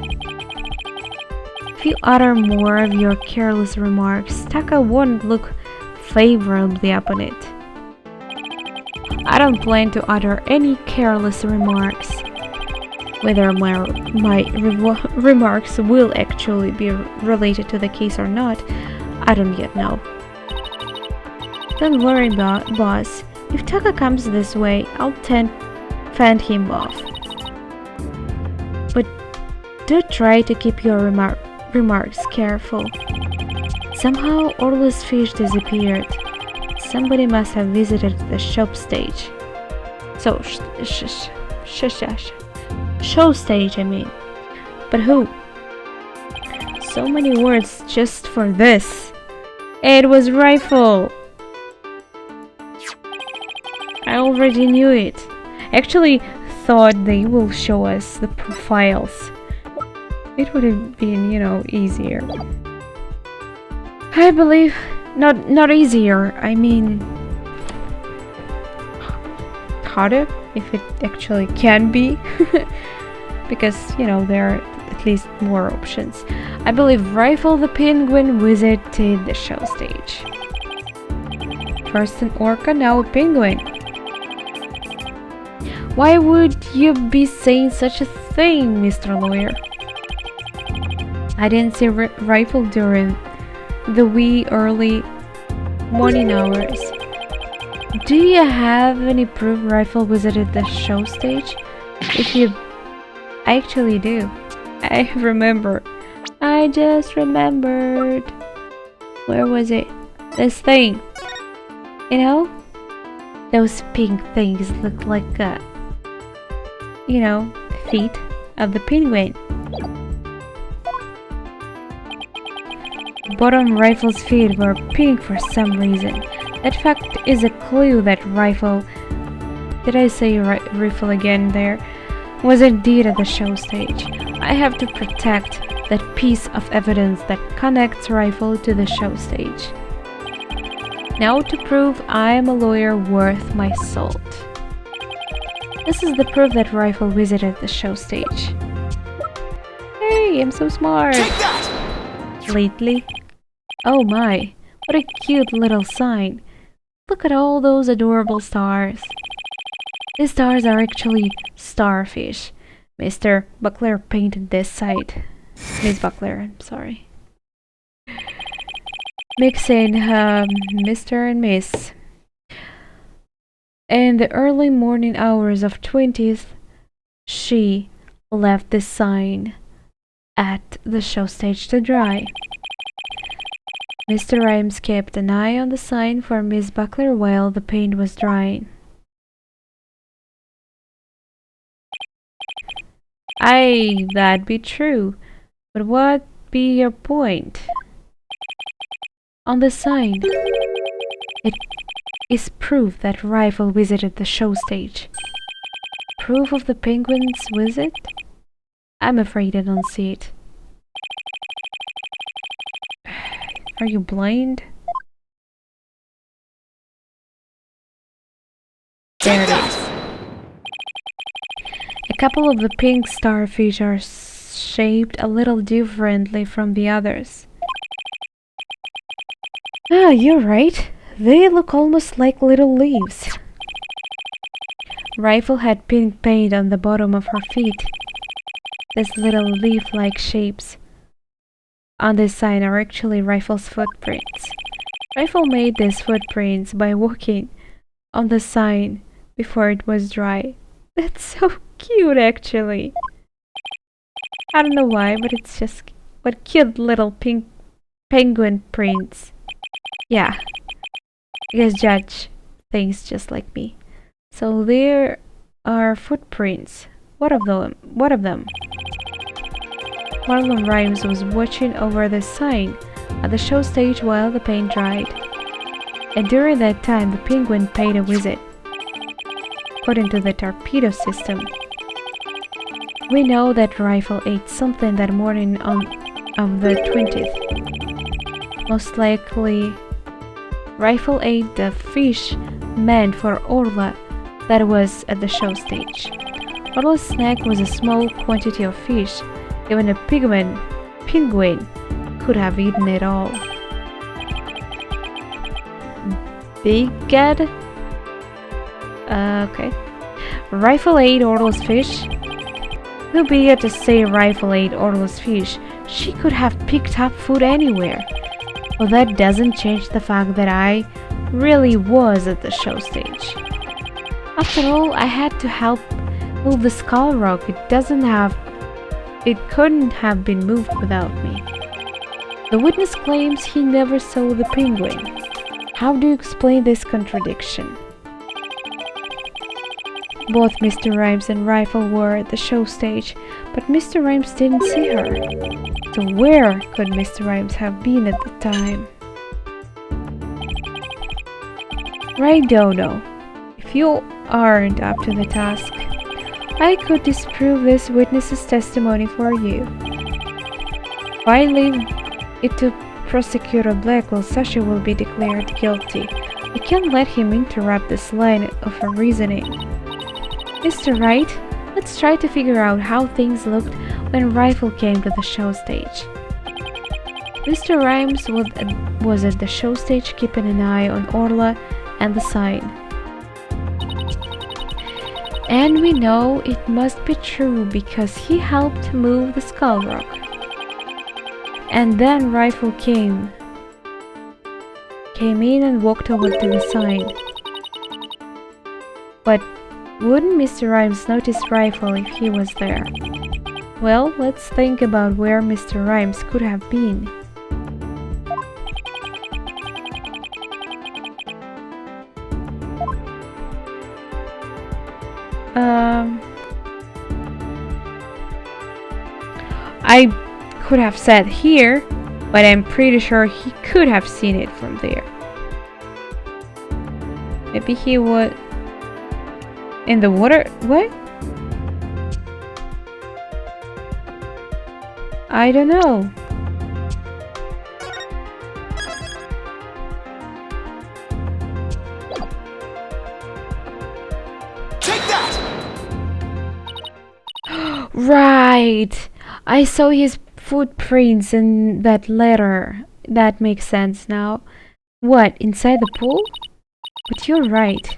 If you utter more of your careless remarks, Taka won't look favorably upon it. I don't plan to utter any careless remarks. Whether my remarks will actually be related to the case or not, I don't yet know. Don't worry, boss. If Taka comes this way, I'll fend him off. But do try to keep your remarks careful. Somehow Orla's fish disappeared. Somebody must have visited the shop stage. Show stage, I mean. But who? So many words just for this. It was Rifle. I already knew it. Actually thought they will show us the profiles. It would have been, easier. I believe not easier. I mean harder, if it actually can be. Because, there are at least more options. I believe Rifle the Penguin visited the show stage. First an orca, now a penguin. Why would you be saying such a thing, Mr. Lawyer? I didn't see Rifle during the wee early morning hours. Do you have any proof Rifle visited the show stage? I actually do. I remember. I just remembered. Where was it? This thing. Those pink things look like feet of the penguin. Bottom Rifle's feet were pink for some reason. That fact is a clue that Rifle, did I say Rifle again there, was indeed at the show stage. I have to protect that piece of evidence that connects Rifle to the show stage. Now to prove I am a lawyer worth my salt. This is the proof that Rifle visited the show stage. Hey, I'm so smart! Take that! Lately? Oh my, what a cute little sign. Look at all those adorable stars. These stars are actually starfish. Mr. Buckler painted this site. Miss Buckler, I'm sorry. Mixing Mr. and Miss. In the early morning hours of 20th, she left the sign at the show stage to dry. Mr. Rhymes kept an eye on the sign for Miss Buckler while the paint was drying. That be true. But what be your point? On the sign, it is proof that Rifle visited the show stage. Proof of the penguin's visit? I'm afraid I don't see it. Are you blind? There it is. A couple of the pink starfish are shaped a little differently from the others. Ah, you're right. They look almost like little leaves. Rifle had pink paint on the bottom of her feet. These little leaf-like shapes on this sign are actually Rifle's footprints. Rifle made these footprints by walking on the sign before it was dry. That's so cute, actually. I don't know why, but it's just what cute little pink penguin prints. Yeah, I guess Judge thinks just like me. So there are footprints. What of them? Marlon Rhymes was watching over the sign at the show stage while the paint dried. And during that time, the penguin paid a visit. According to the torpedo system, we know that Rifle ate something that morning on the 20th. Most likely, Rifle ate the fish meant for Orla that was at the show stage. Orla's snack was a small quantity of fish. Even a penguin could have eaten it all. Big Gad? Okay. Rifle ate Orla's fish? Who be here to say Rifle ate Orla's fish? She could have picked up food anywhere. Well, that doesn't change the fact that I really was at the show stage. After all, I had to help move the skull rock. It couldn't have been moved without me. The witness claims he never saw the penguin. How do you explain this contradiction? Both Mr. Rhymes and Rifle were at the show stage, but Mr. Rhymes didn't see her. So where could Mr. Rhymes have been at the time? I don't know. If you aren't up to the task, I could disprove this witness's testimony for you. Finally, it to Prosecutor Blackwell, Sasha will be declared guilty. We can't let him interrupt this line of her reasoning. Mr. Wright, let's try to figure out how things looked when Rifle came to the show stage. Mr. Rhymes was at the show stage keeping an eye on Orla and the sign. And we know it must be true because he helped move the skull rock. And then Rifle came in and walked over to the sign. But wouldn't Mr. Rhymes notice Rifle if he was there? Well, let's think about where Mr. Rhymes could have been. I could have said here, but I'm pretty sure he could have seen it from there. Maybe he would... in the water? What? I don't know. Take that! Right! I saw his footprints in that letter. That makes sense now. What, inside the pool? But you're right.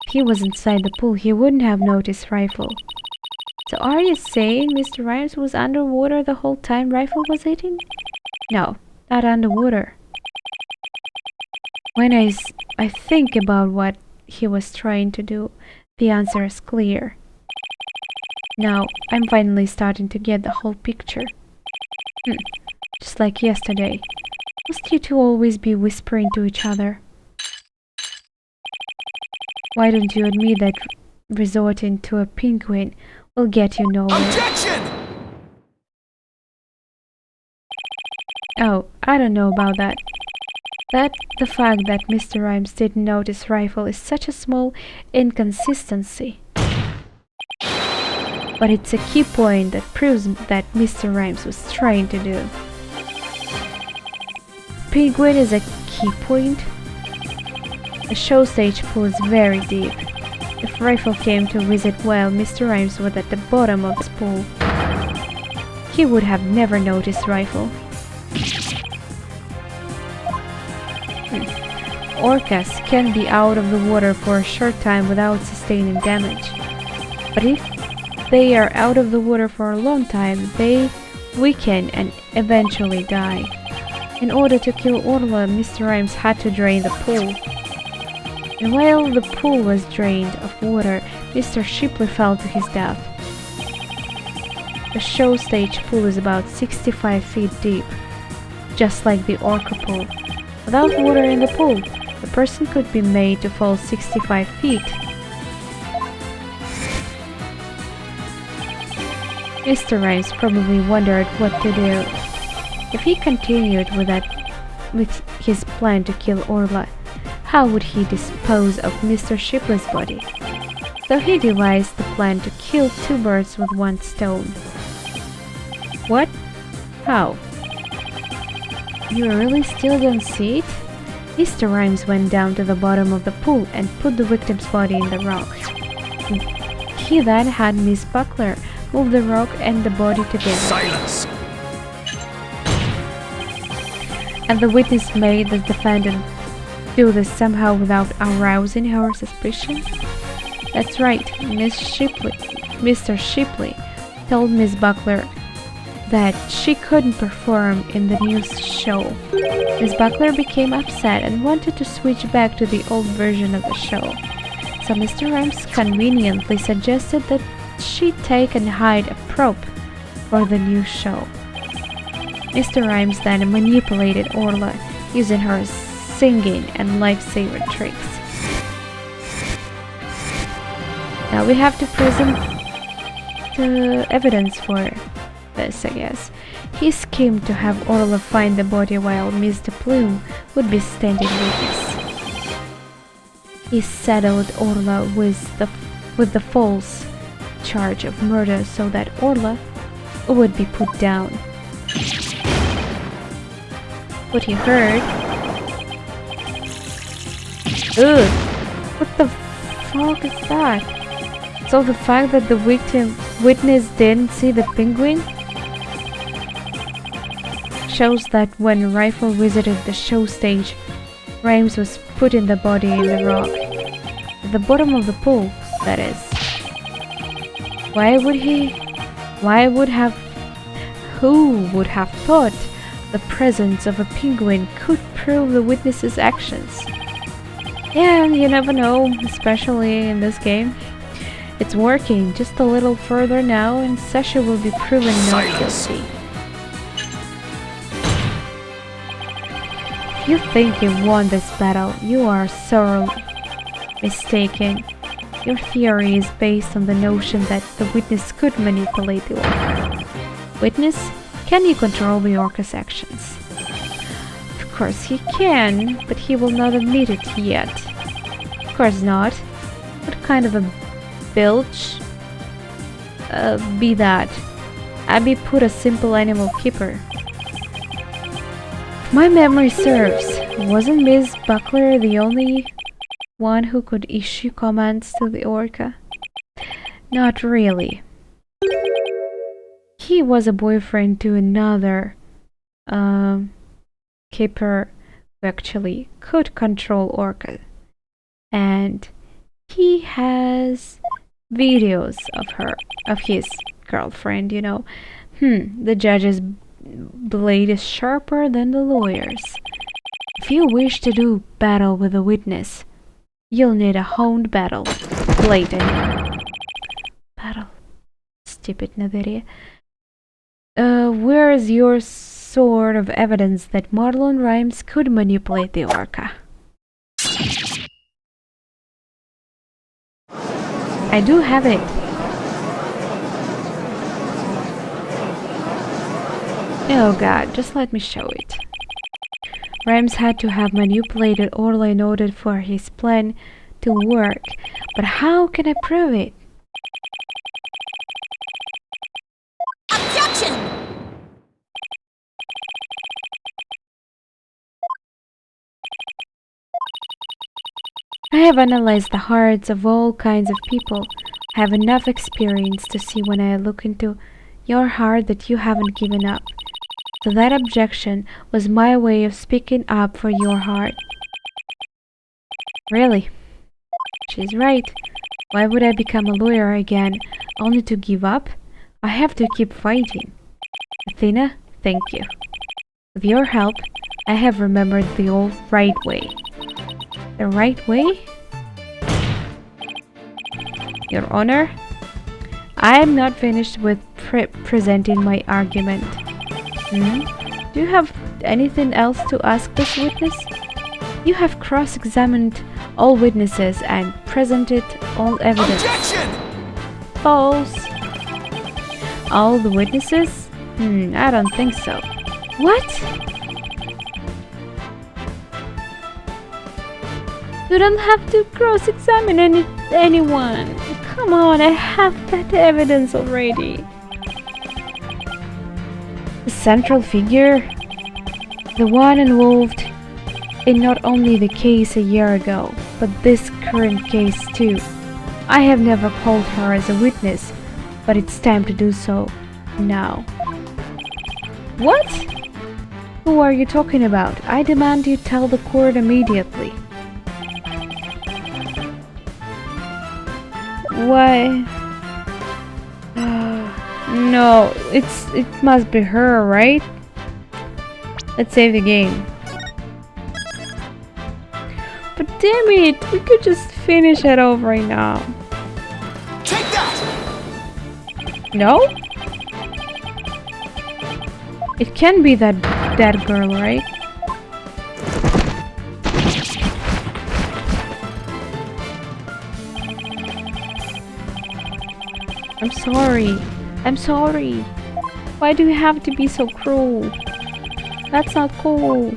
If he was inside the pool, he wouldn't have noticed Rifle. So are you saying Mr. Rhymes was underwater the whole time Rifle was eating? No, not underwater. When I think about what he was trying to do, the answer is clear. Now, I'm finally starting to get the whole picture. Just like yesterday. Must you two always be whispering to each other? Why don't you admit that resorting to a penguin will get you nowhere. Objection! Oh, I don't know about that. The fact that Mr. Rhymes didn't notice rifle is such a small inconsistency. But it's a key point that proves that Mr. Rhymes was trying to do. Penguin is a key point. The show stage pool is very deep. If Rifle came to visit while Mr. Rhymes was at the bottom of this pool, he would have never noticed Rifle. Orcas can be out of the water for a short time without sustaining damage. But if they are out of the water for a long time, they weaken and eventually die. In order to kill Orla, Mr. Rhymes had to drain the pool. And while the pool was drained of water, Mr. Shipley fell to his death. The show stage pool is about 65 feet deep, just like the orca pool. Without water in the pool, the person could be made to fall 65 feet. Mr. Rhymes probably wondered what to do. If he continued with his plan to kill Orla, how would he dispose of Mr. Shipley's body? So he devised the plan to kill two birds with one stone. What? How? You really still don't see it? Mr. Rhymes went down to the bottom of the pool and put the victim's body in the rock. He then had Miss Buckler move the rock and the body together. Silence! And the witness made the defendant do this somehow without arousing her suspicion? That's right, Mr. Shipley told Miss Buckler that she couldn't perform in the new show. Miss Buckler became upset and wanted to switch back to the old version of the show. So Mr. Rhymes conveniently suggested that she take and hide a prop for the new show. Mr. Rhymes then manipulated Orla using her singing and lifesaver tricks. Now we have to present the evidence for this, I guess. He schemed to have Orla find the body while Mr. Plume would be standing witness. He saddled Orla with the false charge of murder so that Orla would be put down. What he heard? Ugh! What the fuck is that? So the fact that the witness didn't see the penguin shows that when Rifle visited the show stage, Rhymes was putting the body in the rock. At the bottom of the pool, that is. Who would have thought the presence of a penguin could prove the witness's actions? Yeah, you never know, especially in this game. It's working just a little further now and Sasha will be proven not guilty. If you think you won this battle, you are sorely mistaken. Your theory is based on the notion that the witness could manipulate the orca. Witness, can you control the orca's actions? Of course he can, but he will not admit it yet. Of course not. What kind of a bilge? Be that. Abby put a simple animal keeper. If my memory serves, wasn't Miss Buckler the only one who could issue commands to the orca? Not really. He was a boyfriend to another keeper who actually could control orca. And he has videos of his girlfriend, you know. The judge's blade is sharper than the lawyer's. If you wish to do battle with a witness, you'll need a honed blade, I mean. Battle. Stupid Naveria. Where is your sort of evidence that Marlon Rhymes could manipulate the orca? I do have it. Oh god, just let me show it. Rams had to have manipulated Orla in order for his plan to work. But how can I prove it? Objection! I have analyzed the hearts of all kinds of people. I have enough experience to see when I look into your heart that you haven't given up. So that objection was my way of speaking up for your heart. Really? She's right. Why would I become a lawyer again, only to give up? I have to keep fighting. Athena, thank you. With your help, I have remembered the old right way. The right way? Your Honor, I am not finished with presenting my argument. Do you have anything else to ask this witness? You have cross-examined all witnesses and presented all evidence. Objection! False. All the witnesses? I don't think so. What? You don't have to cross-examine anyone. Come on, I have that evidence already. The central figure? The one involved in not only the case a year ago, but this current case too. I have never called her as a witness, but it's time to do so now. What? Who are you talking about? I demand you tell the court immediately. Why? No, it must be her, right? Let's save the game. But damn it, we could just finish it off right now. Take that! No? It can be that girl, right? I'm sorry. I'm sorry. Why do you have to be so cruel? That's not cool.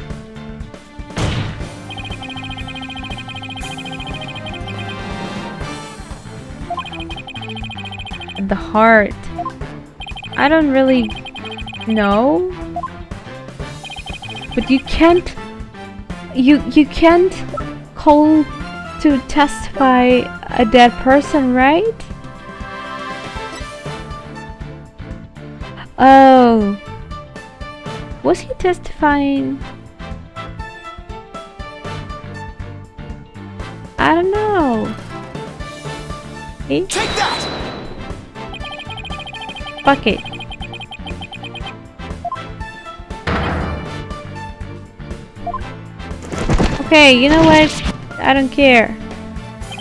The heart. I don't really know. But you can't call to testify a dead person, right? Oh. Was he testifying? I don't know. Hey? Take that! Fuck it. Okay, you know what? I don't care.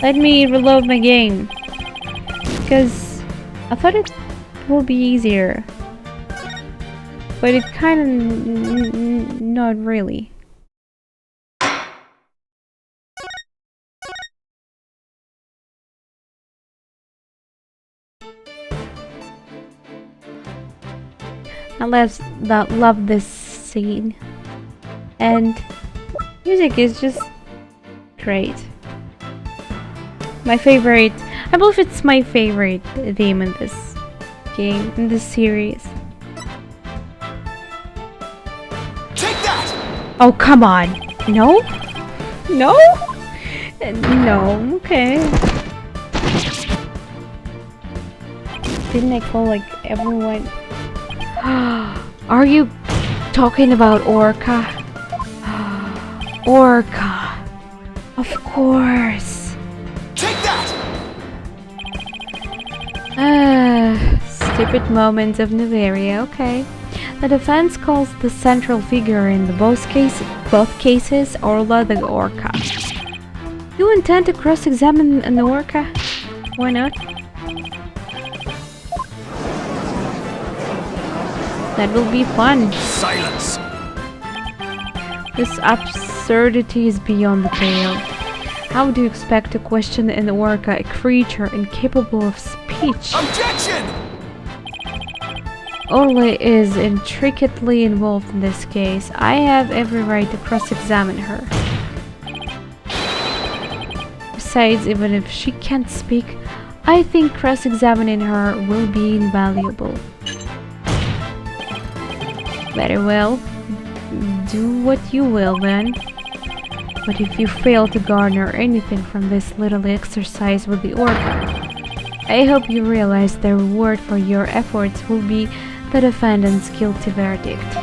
Let me reload my game. Because I thought it will be easier. But it kind of not really. I love this scene, and music is just great. My favorite, I believe it's my favorite theme in this game, in this series. Oh, come on. No? No? No, okay. Didn't I call like everyone? Are you talking about Orca? Orca. Of course. Take that! Stupid moments of Niveria, okay. The defense calls the central figure in both cases Orla the Orca. You intend to cross-examine an Orca? Why not? That will be fun. Silence! This absurdity is beyond the pale. How do you expect to question an Orca, a creature incapable of speech? Objection! Orla is intricately involved in this case. I have every right to cross-examine her. Besides, even if she can't speak, I think cross-examining her will be invaluable. Very well. Do what you will then. But if you fail to garner anything from this little exercise with the orca, I hope you realize the reward for your efforts will be the defendant's guilty verdict.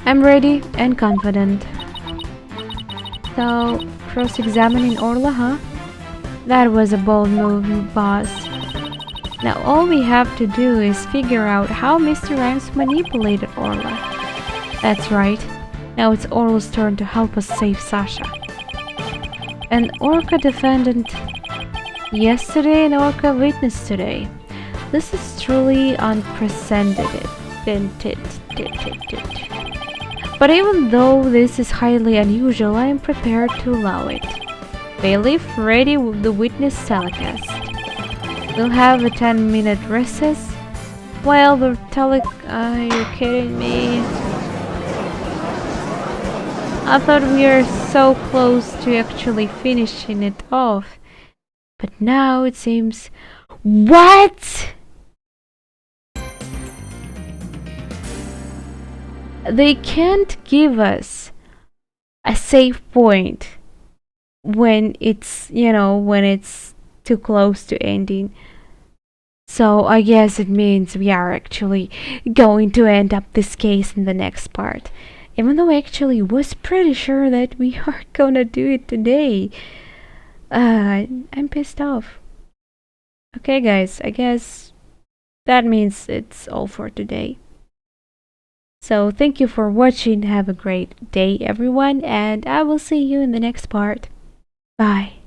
I'm ready and confident. So, cross-examining Orla, huh? That was a bold move, boss. Now all we have to do is figure out how Mr. Rhymes manipulated Orla. That's right. Now it's Orla's turn to help us save Sasha. An orca defendant yesterday, an orca witness today. This is truly unprecedented. But even though this is highly unusual, I am prepared to allow it. Bailiff, ready with the witness telecast. We'll have a 10-minute recess while the are you kidding me? I thought we were so close to actually finishing it off. But now it seems... What?! They can't give us a save point when it's, when it's too close to ending. So I guess it means we are actually going to end up this case in the next part. Even though I actually was pretty sure that we are gonna do it today. I'm pissed off. Okay guys, I guess that means it's all for today. So thank you for watching. Have a great day everyone, and I will see you in the next part. Bye.